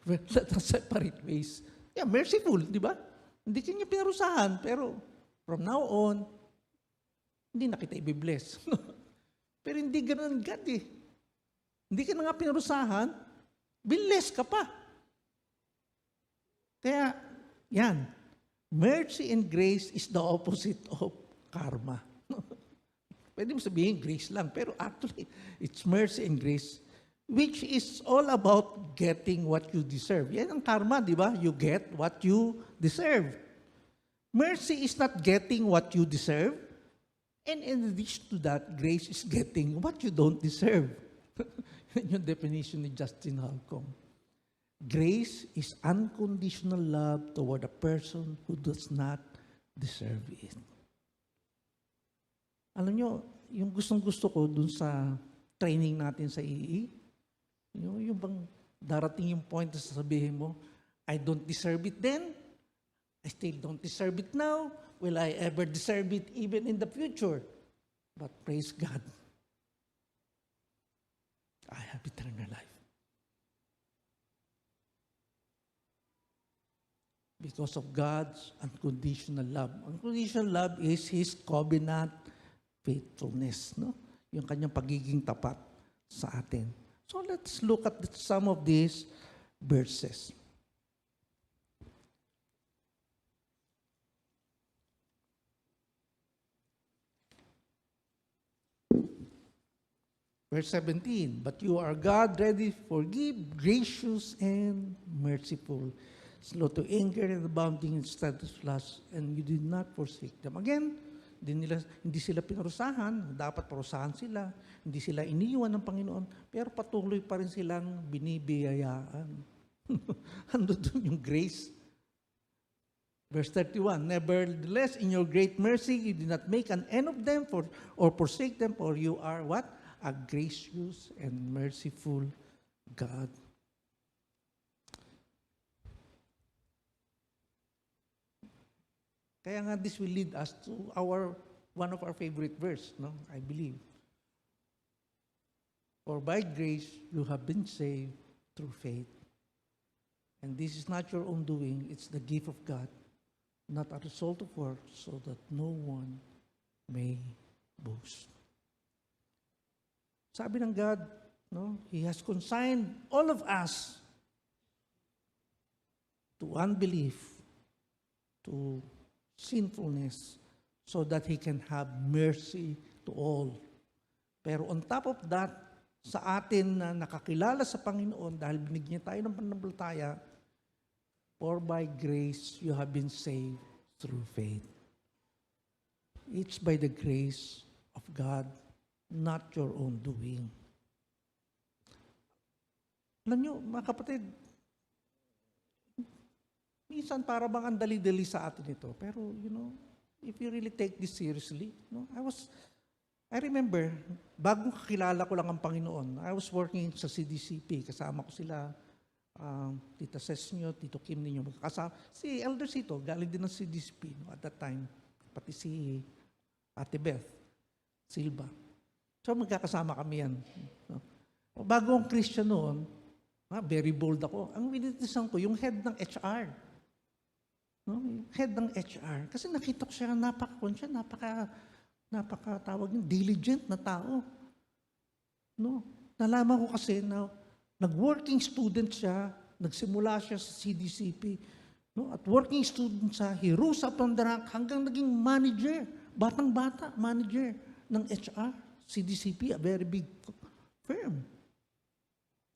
Speaker 1: Let us separate ways. Yeah, merciful, di ba? Hindi ka niya pinarusahan, pero from now on, hindi na kita i-bless. Pero hindi ganun God Hindi ka na nga pinarusahan, bless ka pa. Kaya, yan. Mercy and grace is the opposite of karma. Pwede mo sabihin grace lang, pero actually, it's mercy and grace, which is all about getting what you deserve. Yan ang karma, di ba? You get what you deserve. Mercy is not getting what you deserve, and in addition to that, grace is getting what you don't deserve. Yan yung definition ni Justin Halcomb. Grace is unconditional love toward a person who does not deserve it. Alam nyo, yung gustong-gusto ko dun sa training natin sa EE, yung bang darating yung point na sasabihin mo, I don't deserve it then, I still don't deserve it now, will I ever deserve it even in the future? But praise God, I have eternal life. Because of God's unconditional love. Unconditional love is His covenant faithfulness, no? Yung kanyang pagiging tapat sa atin. So let's look at some of these verses. Verse 17, but you are God, ready to forgive, gracious and merciful, slow to anger and abounding in steadfast love, and you did not forsake them. Again, hindi sila pinarusahan, dapat parusahan sila, hindi sila iniwan ng Panginoon, pero patuloy pa rin silang binibiyayaan. Ano doon yung grace? Verse 31, nevertheless, in your great mercy, you did not make an end of them or forsake them, for you are what? A gracious and merciful God. Kaya nga this will lead us to one of our favorite verse, no? I believe. For by grace you have been saved through faith. And this is not your own doing, it's the gift of God, not a result of work, so that no one may boast. Sabi ng God, no, He has consigned all of us to unbelief, to sinfulness, so that He can have mercy to all. Pero on top of that, sa atin na nakakilala sa Panginoon dahil binigyan tayo ng pananampalataya, for by grace you have been saved through faith. It's by the grace of God, not your own doing. Alam nyo, mga kapatid, minsan para bang ang dali-dali sa atin ito. Pero, if you really take this seriously, I remember, bagong kakilala ko lang ang Panginoon, I was working sa CDCP, kasama ko sila, Tita Sesnyo, Tito Kim ninyo, magkakasama. Si Elder Sito, galing din ng CDCP at that time, pati si Ate Beth Silva. So magkakasama kami yan. Bago ang Christian noon, very bold ako. Ang winitisan ko, yung head ng HR. No? Yung head ng HR. Kasi nakita ko siya, napaka-tawag yung diligent na tao. No? Nalaman ko kasi na nag-working student siya, nagsimula siya sa CDCP. No? At working student siya, he rose up on the rank hanggang naging manager, batang-bata, manager ng HR. CDCP, a very big firm.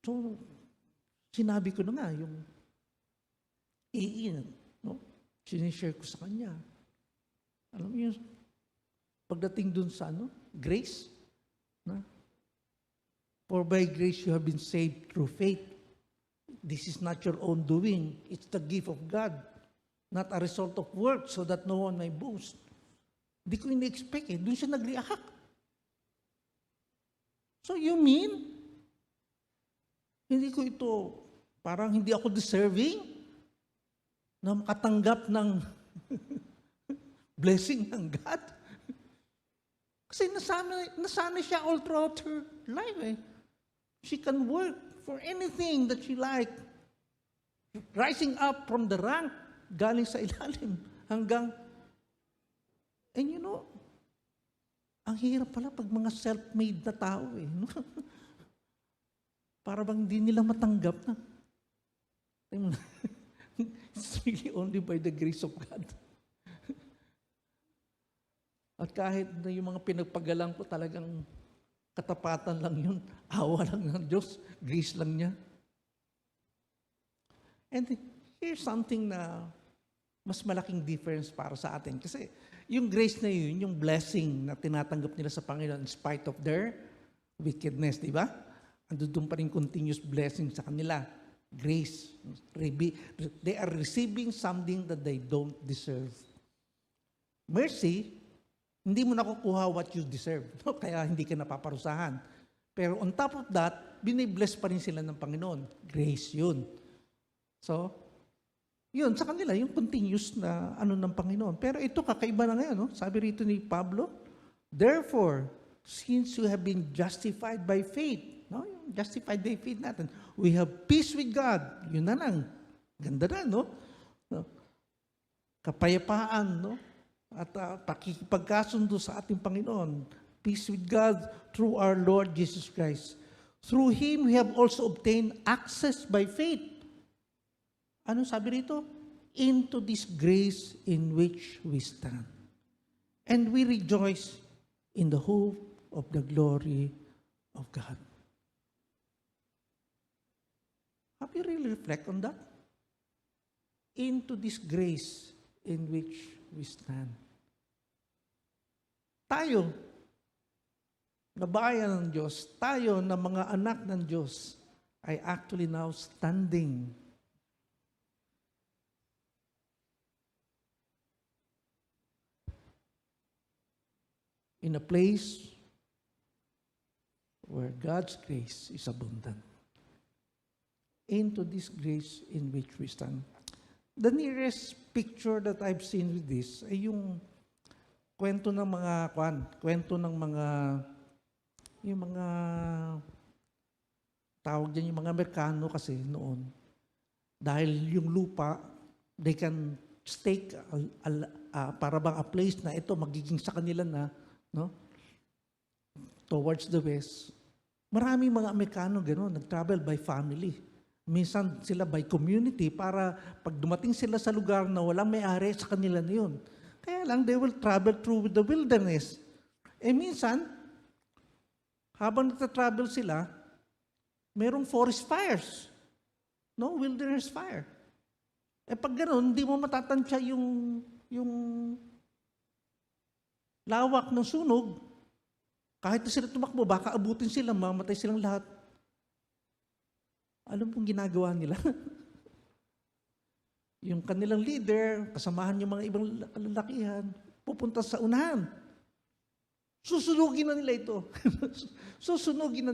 Speaker 1: So, sinabi ko na nga, yung no? Sinishare ko sa kanya. Alam mo yun, pagdating dun sa grace, na? For by grace you have been saved through faith. This is not your own doing. It's the gift of God, not a result of work, so that no one may boast. Hindi ko ini-expect Doon siya nag-react. So you mean, parang hindi ako deserving na makatanggap ng blessing ng God? Kasi nasanay siya all throughout her life. She can work for anything that she like. Rising up from the rank, galing sa ilalim, hanggang, and ang hirap pala pag mga self-made na tao No? Para bang hindi nila matanggap na. It's really only by the grace of God. At kahit na yung mga pinagpagalang ko talagang katapatan lang yun, awa lang ng Diyos, grace lang niya. And here's something na mas malaking difference para sa atin. Kasi yung grace na yun, yung blessing na tinatanggap nila sa Panginoon in spite of their wickedness, di ba? Andun pa rin continuous blessing sa kanila. Grace. They are receiving something that they don't deserve. Mercy, hindi mo nakukuha what you deserve. No? Kaya hindi ka napaparusahan. Pero on top of that, binibless pa rin sila ng Panginoon. Grace yun. So, yun, sa kanila, yung continuous na ng Panginoon. Pero ito, kakaiba na ngayon. No? Sabi rito ni Pablo, therefore, since you have been justified by faith, no? Yung justified by faith natin, we have peace with God. Yun na lang. Ganda na, no? Kapayapaan, no? At pakikipagkasundo sa ating Panginoon. Peace with God through our Lord Jesus Christ. Through Him, we have also obtained access by faith. Ano sabi rito? Into this grace in which we stand. And we rejoice in the hope of the glory of God. Have you really reflect on that? into this grace in which we stand. Tayo, na bayan ng Diyos, tayo na mga anak ng Diyos, ay actually now standing in a place where God's grace is abundant. Into this grace in which we stand. The nearest picture that I've seen with this ay yung kwento ng mga tawag dyan yung mga Amerikano kasi noon. Dahil yung lupa, they can stake para bang a place na ito magiging sa kanila na, no? Towards the west. Maraming mga Amerikano gano'n, nag-travel by family. Minsan sila by community para pag dumating sila sa lugar na walang may-ari sa kanila na yun. Kaya lang, they will travel through the wilderness. Minsan, habang nagtatravel sila, merong forest fires. No? Wilderness fire. Pag gano'n, hindi mo matatansya yung lawak ng sunog. Kahit na sila tumakbo, baka abutin sila, mamatay silang lahat. Alam pong ginagawa nila? Yung kanilang leader, kasamahan yung mga ibang kalalakihan, pupunta sa unahan. Susunugin na nila ito. Susunugin.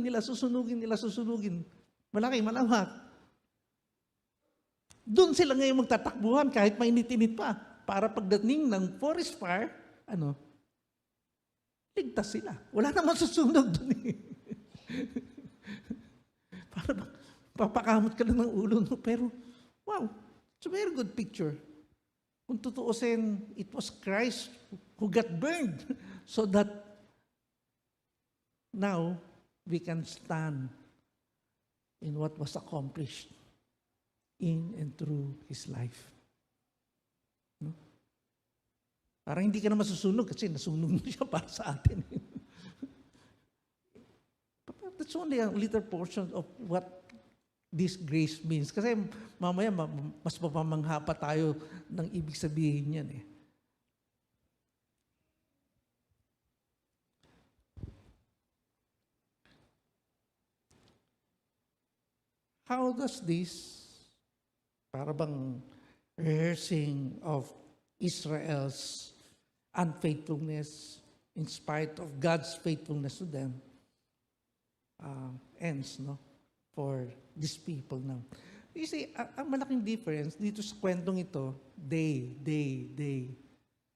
Speaker 1: Malaki, malawak. Doon sila ngayon magtatakbuhan kahit mainit-init pa. Para pagdating ng forest fire, ligtas sila. Wala namang susunog doon eh. Para papakamot ka lang ng ulo. No? Pero, wow, it's a very good picture. Kung tutuusin, it was Christ who got burned so that now we can stand in what was accomplished in and through His life. No? Parang hindi ka na masusunog kasi nasunog na siya para sa atin. But that's only a little portion of what this grace means. Kasi mamaya mas mapamangha pa tayo ng ibig sabihin yan eh. How does this, para bang rehearsing of Israel's unfaithfulness in spite of God's faithfulness to them ends, no? For these people now. You see, ang malaking difference dito sa kwentong ito, they.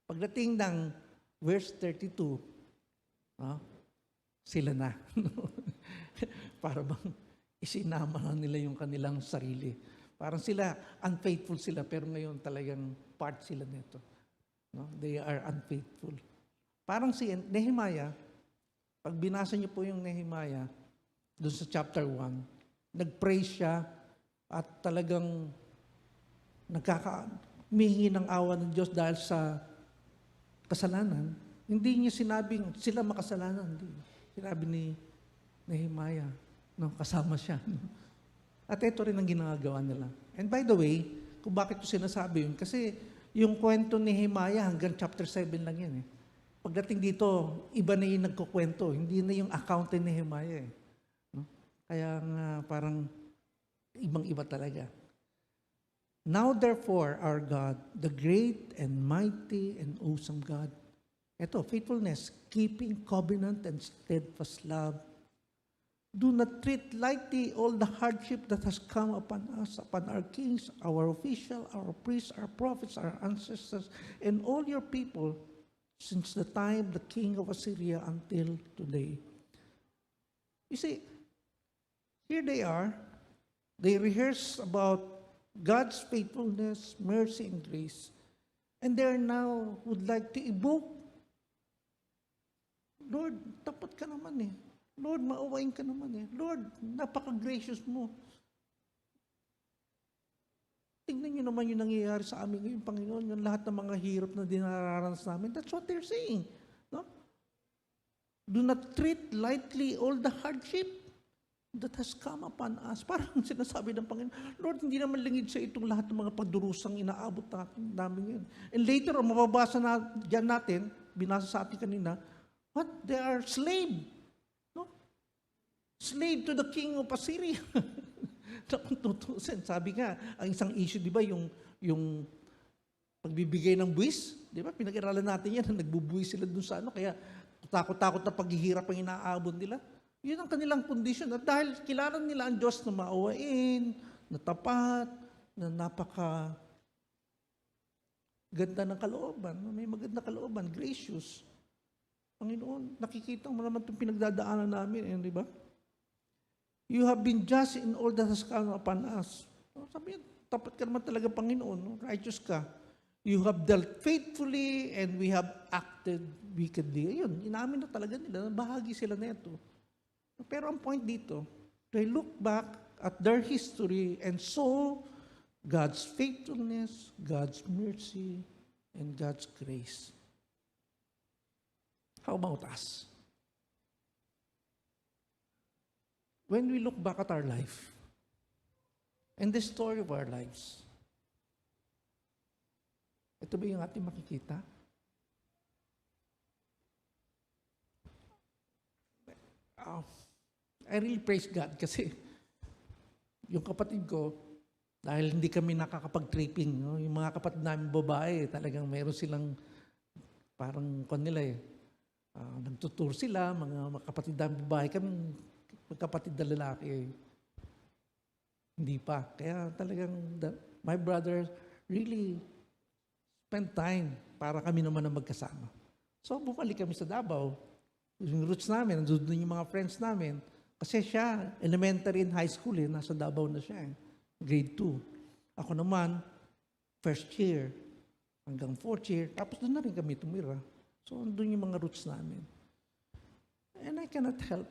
Speaker 1: Pagdating ng verse 32, sila na. Para bang isinama na nila yung kanilang sarili. Parang sila, unfaithful sila, pero ngayon talagang part sila nito. No? They are unfaithful. Parang si Nehemiah, pag binasa niyo po yung Nehemiah, doon sa chapter 1, nag-pray siya at talagang humihingi ng awa ng Diyos dahil sa kasalanan. Hindi niya sinabing sila makasalanan. Hindi. Sinabi ni Nehemiah, no, kasama siya. No? At ito rin ang ginagawa nila. And by the way, kung bakit ko sinasabi yun, kasi yung kwento ni Nehemiah hanggang chapter 7 lang yan eh. Pagdating dito, iba na yung nagkukwento. Hindi na yung account ni Nehemiah eh. Kaya nga parang ibang-iba talaga. Now therefore, our God, the great and mighty and awesome God. Ito, faithfulness, keeping covenant and steadfast love. Do not treat lightly all the hardship that has come upon us, upon our kings, our officials, our priests, our prophets, our ancestors, and all your people, since the time the king of Assyria until today. You see, here they are. They rehearse about God's faithfulness, mercy, and grace. And they now would like to evoke, Lord, tapat ka naman eh. Lord, maawain ka naman eh. Lord, napaka-gracious mo. Tingnan niyo naman yung nangyayari sa amin ngayon, Panginoon, yung lahat ng mga hirap na dinararanas namin. That's what they're saying. No? Do not treat lightly all the hardship. that has come upon us. Parang sinasabi ng Panginoon, Lord, hindi naman lingid sa itong lahat ng mga pagdurusang inaabot namin yun. And later, mababasa na dyan natin, binasa sa atin kanina, what? They are slave. No? Slave to the king of Assyria. Kung tutusin, sabi nga, ang isang issue, di ba, yung pagbibigay ng buwis, di ba, pinag-iralan natin yan, nagbubuwis sila dun sa kaya takot-takot na paghihirap ang inaabot nila. Yun ang kanilang kondisyon. At dahil kilala nila ang Diyos na maawain, na tapat, na napaka ganda ng kalooban, may maganda kalooban, gracious. Panginoon, nakikita mo naman itong pinagdadaanan namin, di ba? You have been just in all that has come upon us. Sabi niya, tapat ka naman talaga, Panginoon, righteous ka. You have dealt faithfully and we have acted wickedly. Ayun, inamin na talaga nila, bahagi sila na ito. Pero ang point dito, they look back at their history and saw God's faithfulness, God's mercy, and God's grace. How about us? When we look back at our life and the story of our lives, ito ba yung ating makikita? I really praise God kasi yung kapatid ko, dahil hindi kami nakakapag-tripping, no? Yung mga kapatid namin babae, talagang meron silang parang nagtutur sila, mga kapatid namin babae, kami magkapatid na lalaki, hindi pa. Kaya talagang my brother really spent time para kami naman na magkasama. So bumalik kami sa Davao. Yung roots namin, nandun yung mga friends namin. Kasi siya, elementary and high school, nasa Davao na siya. Grade 2. Ako naman, first year, hanggang fourth year. Tapos doon na rin kami tumira. So doon yung mga roots namin. And I cannot help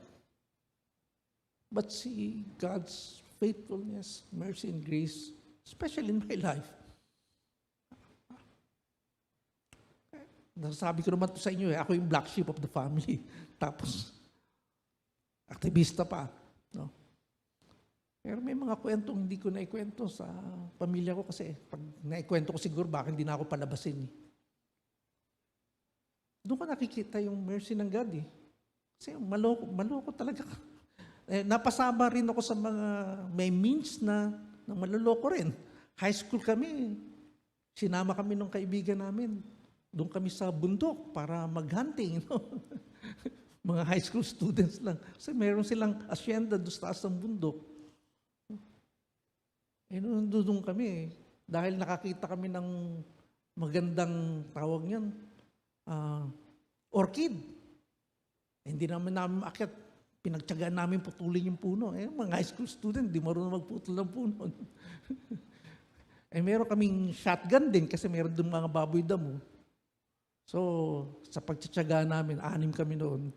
Speaker 1: but see God's faithfulness, mercy, and grace, especially in my life. Nasasabi ko naman to sa inyo, ako yung black sheep of the family. Tapos, aktivista pa. No? Pero may mga kwentong hindi ko naikwento sa pamilya ko kasi pag naikwento ko siguro, baka hindi na ako palabasin. Doon ko nakikita yung mercy ng God. Kasi maloko talaga. Napasama rin ako sa mga may means na maloloko rin. High school kami, sinama kami ng kaibigan namin. Doon kami sa bundok para mag-hunting. No? Mga high school students lang. Kasi meron silang asyenda doon sa taas ng bundok. Doon kami. Dahil nakakita kami ng magandang tawag niyan, orchid. Hindi namin maakyat. Pinagtyagaan namin putulin yung puno. Mga high school student, di marunong magputol ng puno. Meron kaming shotgun din kasi meron doon mga baboy damo. So, sa pagtsatsaga namin, 6 kami noon,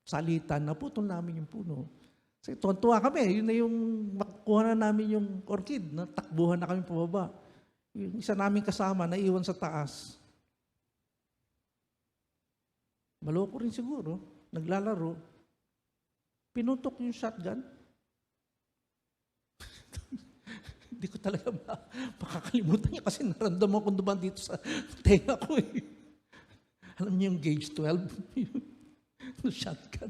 Speaker 1: salitan, naputol namin yung puno. Kasi tuwa kami, yun na yung makuha na namin yung orchid, takbuhan na kami pababa. Yung isa namin kasama, naiwan sa taas. Maloko rin siguro, naglalaro. Pinutok yung shotgun. Hindi ko talaga makakalimutan niya kasi naramdaman ko duman dito sa tenga ko. Alam niyo yung gauge 12? Yung shotgun.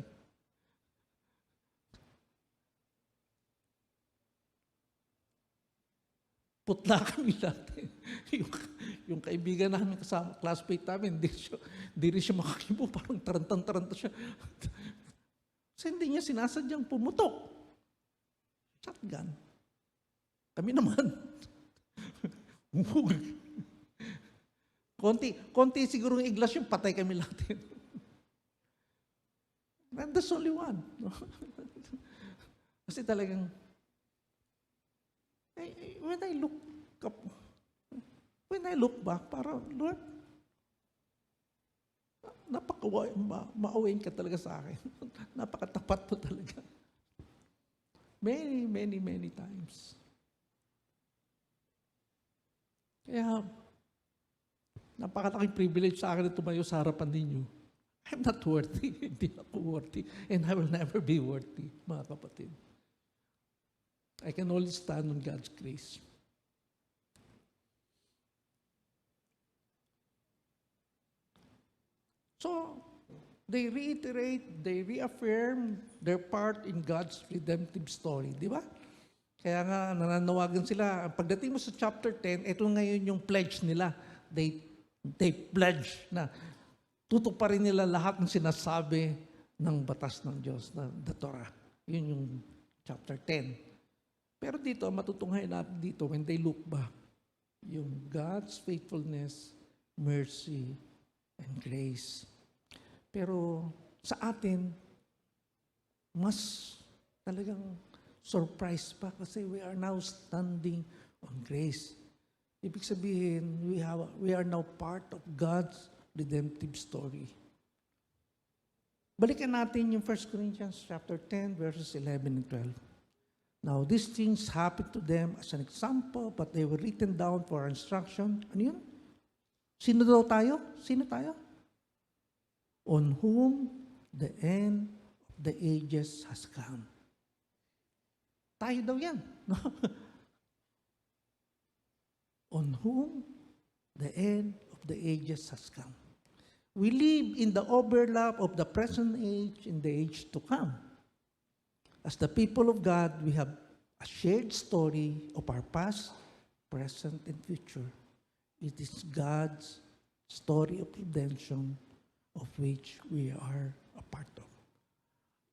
Speaker 1: Putla kami lahat. Yung kaibigan namin, kasama, classmate namin, hindi rin siya makakibo. Parang tarantang-taranta siya. Kasi hindi niya sinasadyang pumutok. Shotgun. Kami naman. Konti siguro yung iglas yung patay kami lahat. And that's only one. No? Kasi talagang, when I look back, parang, Lord, maawain ka talaga sa akin. Napakatapat po talaga. Many times. Kaya, napakalaking privilege sa akin na tumayo sa harapan ninyo. I'm not worthy. Hindi ako worthy. And I will never be worthy, mga kapatid. I can only stand on God's grace. So, they reiterate, they reaffirm their part in God's redemptive story. Di ba? Kaya nga, nananawagan sila. Pagdating mo sa chapter 10, ito ngayon yung pledge nila. They pledge na tutuparin nila lahat ng sinasabi ng batas ng Diyos, na the Torah. Yun yung chapter 10. Pero dito, matutunghayan natin dito, when they look back, yung God's faithfulness, mercy, and grace. Pero sa atin, mas talagang surprise pa kasi we are now standing on grace. Ibig sabihin, we are now part of God's redemptive story. Balikan natin yung 1 Corinthians chapter 10, verses 11 and 12. Now, these things happened to them as an example, but they were written down for our instruction. Ano yun? Sino daw tayo? Sino tayo? On whom the end of the ages has come. Tayo daw yan. No? On whom the end of the ages has come. We live in the overlap of the present age and the age to come. As the people of God, we have a shared story of our past, present, and future. It is God's story of redemption of which we are a part of.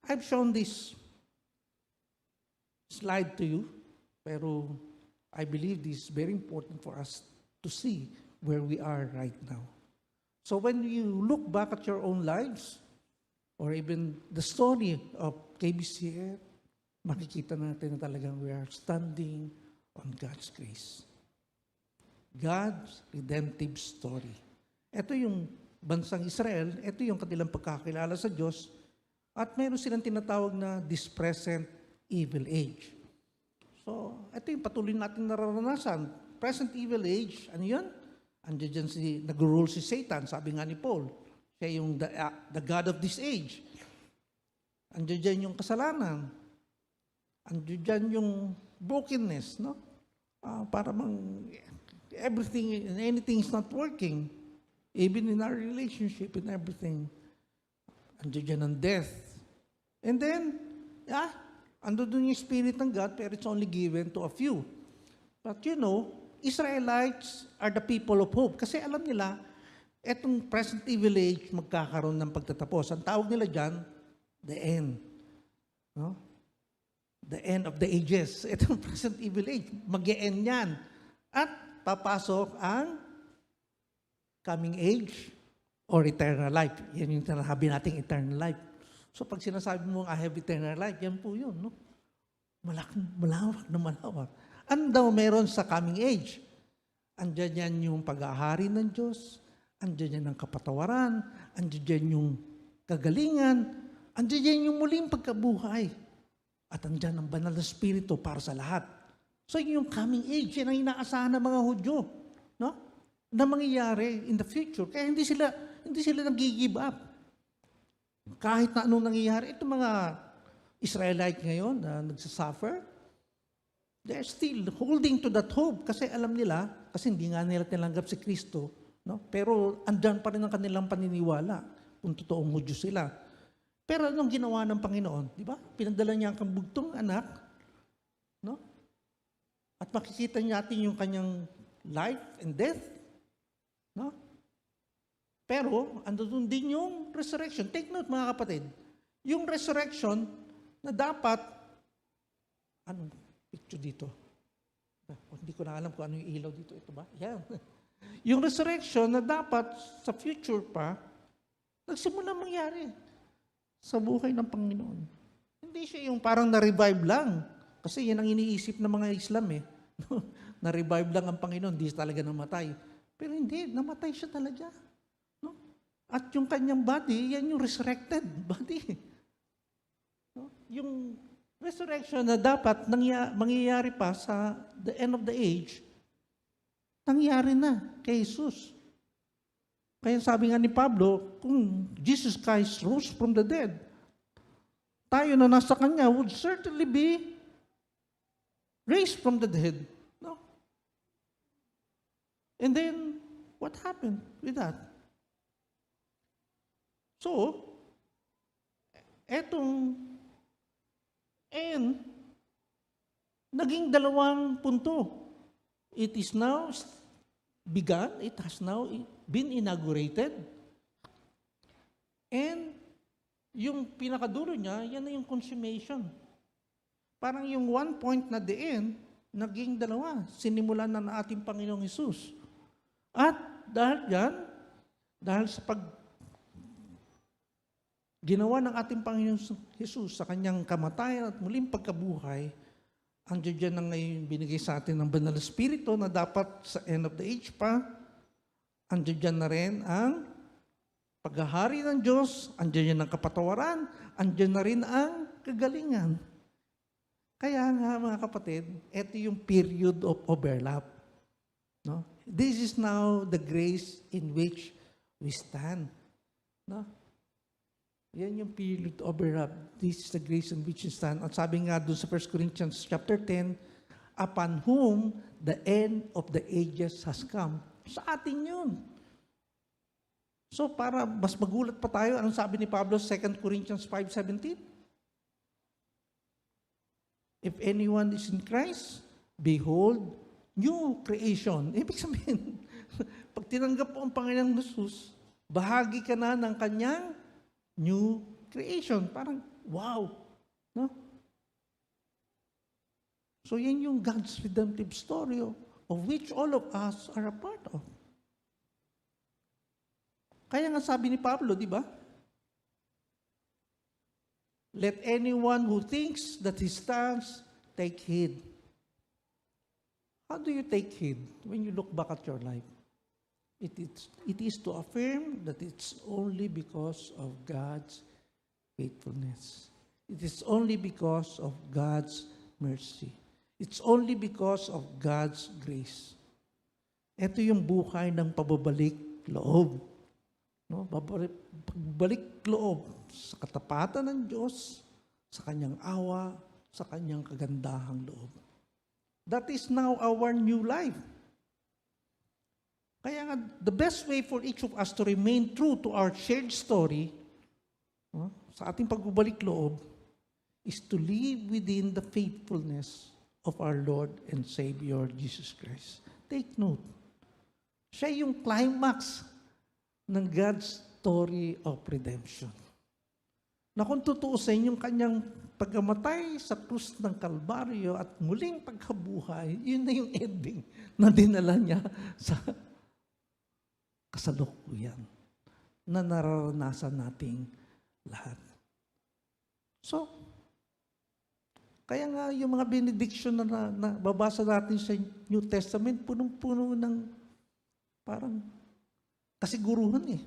Speaker 1: I've shown this slide to you, pero I believe this is very important for us to see where we are right now. So when you look back at your own lives, or even the story of KBCF, makikita natin na talagang we are standing on God's grace. God's redemptive story. Ito yung bansang Israel, ito yung kanilang pagkakilala sa Diyos, at meron silang tinatawag na this present evil age. So, ito yung patuloy natin nararanasan. Present evil age, ano yun? Andiyan nag-rule si Satan, sabi nga ni Paul. Siya yung the God of this age. Andiyan yung kasalanan. Andiyan yung brokenness, no? Para everything and anything is not working. Even in our relationship and everything. Andiyan ang death. And then, ando dun yung Spirit ng God, pero it's only given to a few. But you know, Israelites are the people of hope. Kasi alam nila, etong present evil age magkakaroon ng pagtatapos. Ang tawag nila dyan, the end. No? The end of the ages. Etong present evil age, mag-e-end yan. At papasok ang coming age or eternal life. Yan yung tinasabi nating eternal life. So pag sinasabi mo, I have eternal life, yan po yun. No? Malawak na malawak. Ano daw meron sa coming age? Andiyan yan yung pag-ahari ng Diyos, andiyan yan ang kapatawaran, andiyan yan yung kagalingan, andiyan yan yung muling pagkabuhay. At andiyan ang banal na spirito para sa lahat. So yung coming age, yan ang inaasahan ng mga Hudyo. No? Na mangyayari in the future. Kaya hindi sila nag-give up. Kahit na anong nangyayari, itong mga Israelite ngayon na nagsasuffer, they're still holding to that hope kasi alam nila, kasi hindi nga nila tinanggap si Kristo, no? Pero andyan pa rin ang kanilang paniniwala kung totoong Hudyo sila. Pero anong ginawa ng Panginoon? Di ba? Pinadala niya ang kambugtong anak, no? At makikita natin yung kanyang life and death, no? Pero andun din yung resurrection. Take note mga kapatid, yung resurrection na dapat, picture dito. Hindi ko na alam kung ano yung ilaw dito. Ito ba? Yan. Yung resurrection na dapat sa future pa, nagsimula mangyari sa buhay ng Panginoon. Hindi siya yung parang na-revive lang. Kasi yan ang iniisip ng mga Islam eh. Na-revive lang ang Panginoon, hindi talaga namatay. Pero hindi, namatay siya talaga. No? At yung kanyang body, yan yung resurrected body. No? Yung resurrection na dapat mangyayari pa sa the end of the age, nangyari na kay Jesus. Kaya sabi nga ni Pablo, kung Jesus Christ rose from the dead, tayo na nasa Kanya would certainly be raised from the dead. No? And then, what happened with that? So, etong naging dalawang punto. It is now begun, it has now been inaugurated. And yung pinakadulo niya, yan na yung consummation. Parang yung one point na the end, naging dalawa. Sinimulan na ng ating Panginoong Hesus. At dahil yan, dahil sa ginawa ng ating Panginoong Hesus sa kanyang kamatayan at muling pagkabuhay, andiyan dyan na ngayon binigay sa atin ng Banal na Espiritu na dapat sa end of the age pa, andiyan dyan na rin ang paghahari ng Diyos, andiyan yan ang kapatawaran, andiyan na rin ang kagalingan. Kaya nga mga kapatid, ito yung period of overlap. No? This is now the grace in which we stand. No? Yan yung period of overlap. This is the grace in which we stand. At sabi nga doon sa 1 Corinthians chapter 10, upon whom the end of the ages has come. Sa atin yun. So para mas magulat pa tayo, anong sabi ni Pablo sa 2 Corinthians 5:17? If anyone is in Christ, behold, new creation. Ibig sabihin, pag tinanggap mo ang Panginoong Jesus, bahagi ka na ng kanyang new creation. Parang, wow. No? So yan yung God's redemptive story of which all of us are a part of. Kaya nga sabi ni Pablo, di ba? Let anyone who thinks that he stands, take heed. How do you take heed when you look back at your life? It is to affirm that it's only because of God's faithfulness. It is only because of God's mercy. It's only because of God's grace. Ito yung buhay ng pababalik loob. No, pagbalik loob sa katapatan ng Diyos, sa kanyang awa, sa kanyang kagandahang loob. That is now our new life. Kaya nga, the best way for each of us to remain true to our shared story, no, sa ating pagbabalik loob, is to live within the faithfulness of our Lord and Savior, Jesus Christ. Take note. Siya yung climax ng God's story of redemption. Na kung tutuusin yung kanyang pagkamatay sa krus ng Kalbaryo at muling pagkabuhay, yun na yung ending na dinala niya sa kasalukuyan na nararanasan nating lahat. So, kaya nga yung mga benediction na babasa natin sa New Testament, punong-puno ng parang kasiguruhan eh.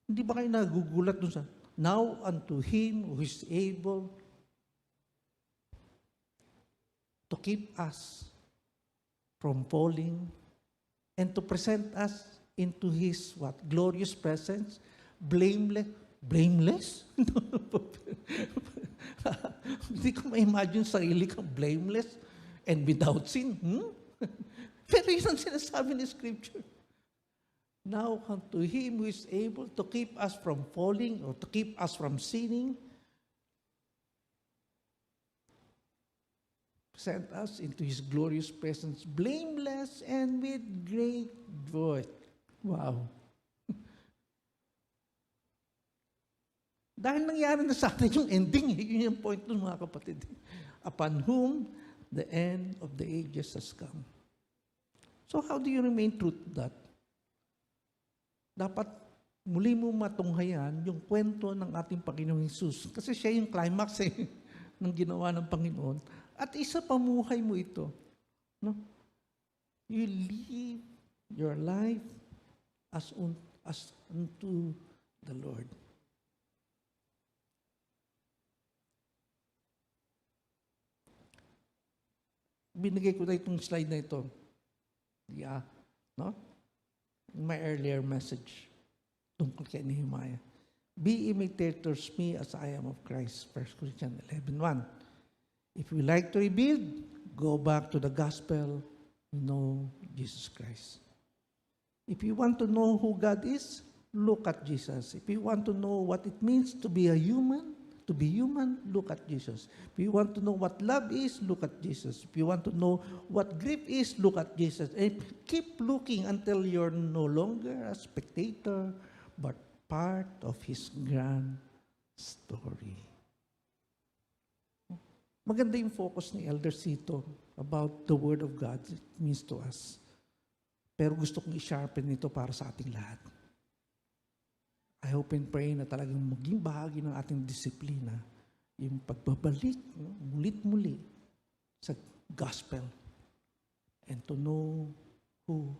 Speaker 1: Hindi ba kayo nagugulat dun sa, now unto him who is able to keep us from falling and to present us into his what? Glorious presence, blameless? Hindi ko ma-imagine sarili kang blameless and without sin. Pero yun ang sinasabi ni Scripture. Now unto him who is able to keep us from falling or to keep us from sinning, present us into his glorious presence, blameless and with great joy. Wow. Dahil nangyari na sa atin yung ending, yun yung point nun mga kapatid. Upon whom the end of the ages has come. So how do you remain true to that? Dapat muli mo matunghayan yung kwento ng ating Panginoong Hesus. Kasi siya yung climax ng ginawa ng Panginoon. At isa pamuhay mo ito. No? You live your life as unto the Lord. Binigay ko na itong slide na ito. Yeah. No? My earlier message tungkol kay If you like to rebuild, go back to the gospel, know Jesus Christ. If you want to know who God is, look at Jesus. If you want to know what it means to be human, look at Jesus. If you want to know what love is, look at Jesus. If you want to know what grief is, look at Jesus. And keep looking until you're no longer a spectator, but part of His grand story. Maganda yung focus ni Elder Cito about the Word of God, it means to us. Pero gusto kong i-sharpen ito para sa ating lahat. I hope and pray na talagang maging bahagi ng ating disiplina yung pagbabalik, mulit-muli sa gospel and to know who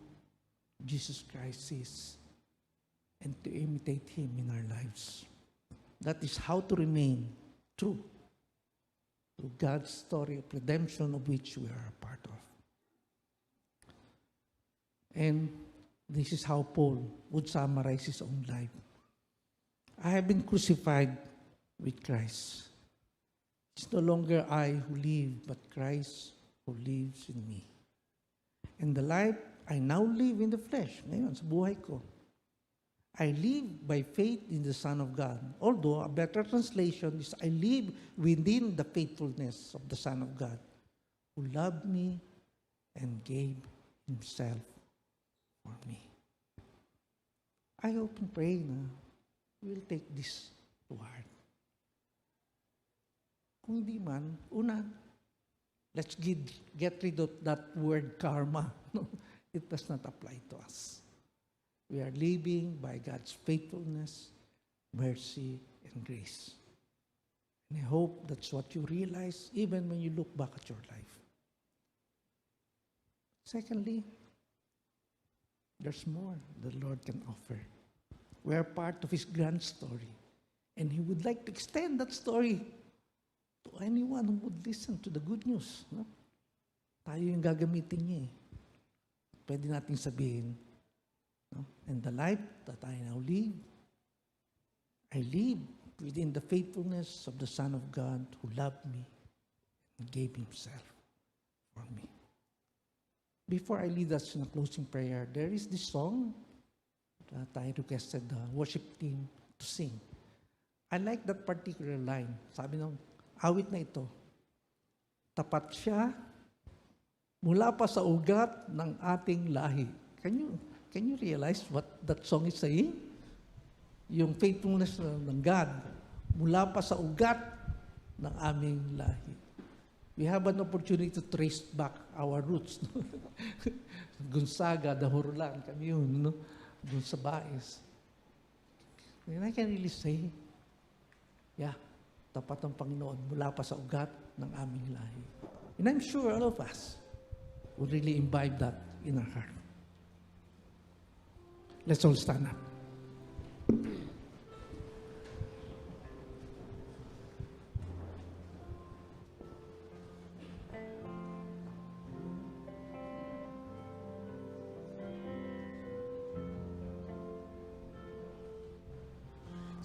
Speaker 1: Jesus Christ is and to imitate Him in our lives. That is how to remain true to God's story of redemption of which we are a part of. And this is how Paul would summarize his own life. I have been crucified with Christ. It's no longer I who live, but Christ who lives in me. And the life I now live in the flesh, ngayon, sa buhay ko, I live by faith in the Son of God. Although, a better translation is, I live within the faithfulness of the Son of God, who loved me and gave Himself for me. I hope and pray na we'll take this to heart. Kung hindi man, una, let's get rid of that word karma. It does not apply to us. We are living by God's faithfulness, mercy, and grace. And I hope that's what you realize even when you look back at your life. Secondly, there's more the Lord can offer. We are part of His grand story. And He would like to extend that story to anyone who would listen to the good news. No? Tayo yung gagamitin niya eh. Pwede nating sabihin, no? And the life that I now live, I live within the faithfulness of the Son of God who loved me and gave Himself for me. Before I lead us in a closing prayer, there is this song that I requested the worship team to sing. I like that particular line. Sabi ng awit na ito, tapat siya mula pa sa ugat ng ating lahi. Can you realize what that song is saying? Yung faithfulness ng God mula pa sa ugat ng aming lahi. We have an opportunity to trace back our roots. No? Gonzaga, Dahurulan, kami yun, no? Doon sa Baez. And I can really say, yeah, tapat ang Panginoon mula pa sa ugat ng aming lahi. And I'm sure all of us will really imbibe that in our heart. Let's all stand up.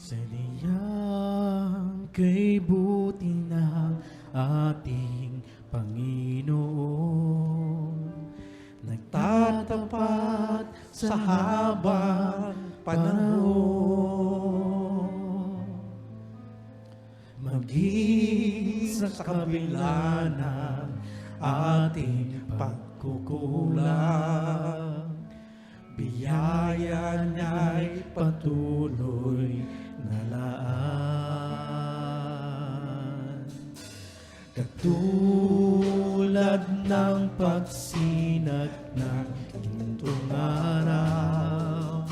Speaker 2: Saliyang kay buti ng ating Panginoon, nagtatapat sa habang panahon. Maging sa kabila ng ating pagkukulang, biyaya niya'y patuloy na laan. Katulad ng pagsinag ng gintong araw,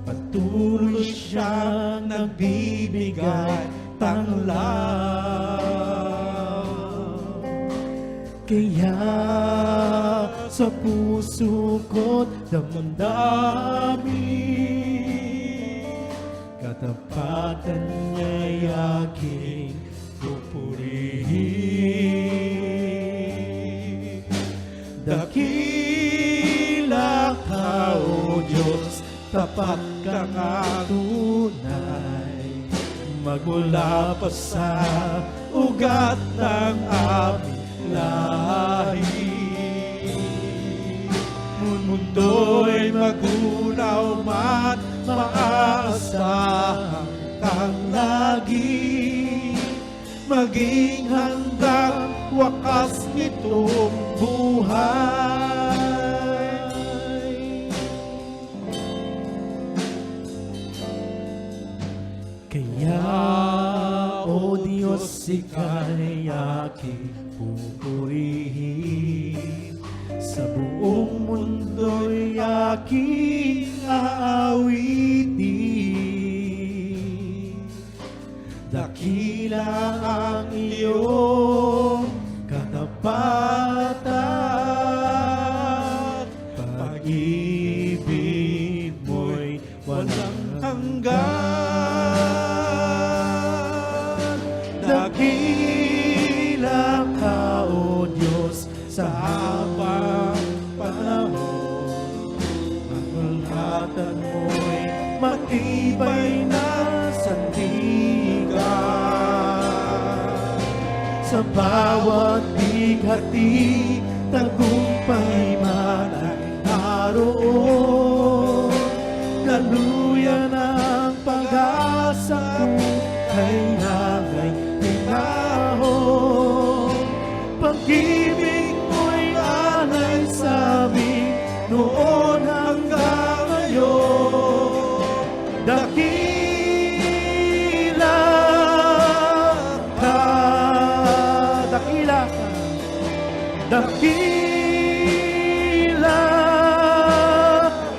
Speaker 2: patuloy siyang nagbibigay tanglaw. Kaya sa puso ko't damdamin, katapatan niya'y aking pupurihin. Dakila ka, O Diyos, tapat ka nga tunay, magmula pa sa ugat ng aming lahi. Mundo'y magunaw man, maaasahan kang lagi, maging handang wakas nitong buhay. Kaya, O Diyos, ika'y aking pupurihin, sa buong mundo'y aking aawitin. Dakila ang iyong katapatan, pag-ibig mo'y walang hanggan. Dakila ka, O Diyos, sa habang panahon. Ang ulatan mo'y matibay na sandigan. Sa bawat bighati, tagumpay man ay naroon. Daluyan ang pag-asa ko, kailangan tinahon. Pag-ibig mo'y alay sa amin, noon hanggang ngayon. Dakila ka, dakila ka, dakila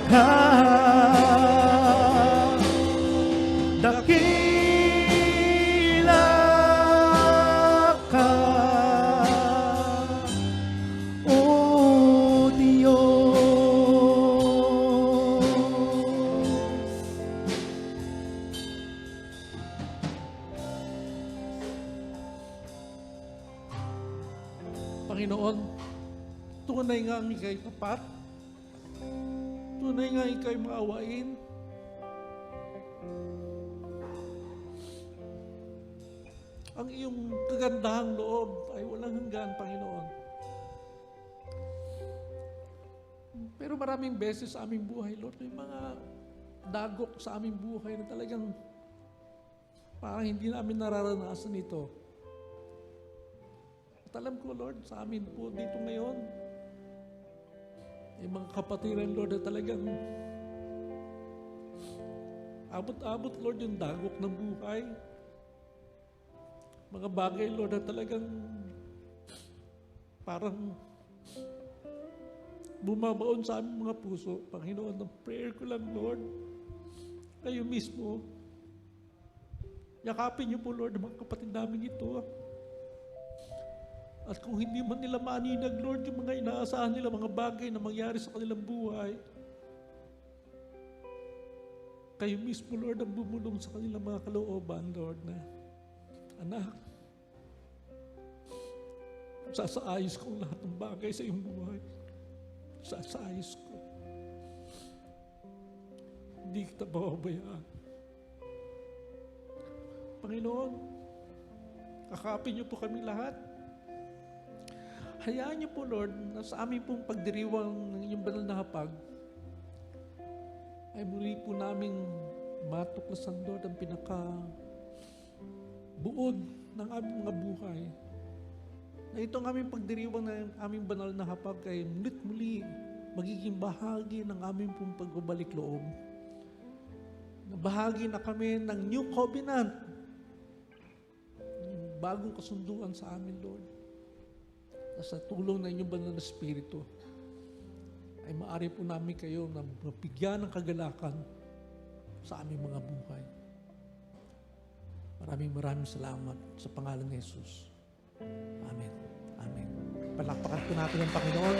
Speaker 2: ka, dakila ka, O Diyos.
Speaker 1: Panginoon, tunay nga ang ika'y tapat. Tunay nga ika'y maawain. Ang iyong kagandahang loob ay walang hanggan, Panginoon. Pero maraming beses sa aming buhay, Lord, may mga dagok sa aming buhay na talagang parang hindi namin nararanasan ito. At alam ko, Lord, sa amin po dito ngayon, may mga kapatiran, Lord, na talagang abot-abot, Lord, yung dagok ng buhay. Mga bagay, Lord, na talagang parang bumabaon sa aming mga puso. Panginoon, ang prayer ko lang, Lord, kayo mismo, yakapin niyo po, Lord, ang mga kapatid namin ito. At kung hindi man nila maninag, Lord, yung mga inaasahan nila, mga bagay na mangyari sa kanilang buhay, kayo mismo, Lord, ang bumulong sa kanilang mga kalooban, Lord, na anak, sasaayos ko lahat ng bagay sa iyong buhay. Sasaayos ko. Hindi kita bababayaan. Panginoon, kakapin niyo po kami lahat. Hayaan niyo po, Lord, na sa amin pong pagdiriwang ng inyong banal na hapag, ay muli po naming matuklasan, Lord, ang pinaka-buod ng aming mga buhay. Na itong aming pagdiriwang ng aming banal na hapag ay mulit-muli magiging bahagi ng aming pong pagbabalik loob. Na bahagi na kami ng New Covenant, yung bagong kasunduan sa amin, Lord. Na sa tulong ng inyong banal na Espiritu, ay maaari po namin kayo na mapigyan ng kagalakan sa aming mga buhay. Maraming salamat sa pangalan ni Jesus. Amen. Amen. Palakpakan po natin ang Panginoon.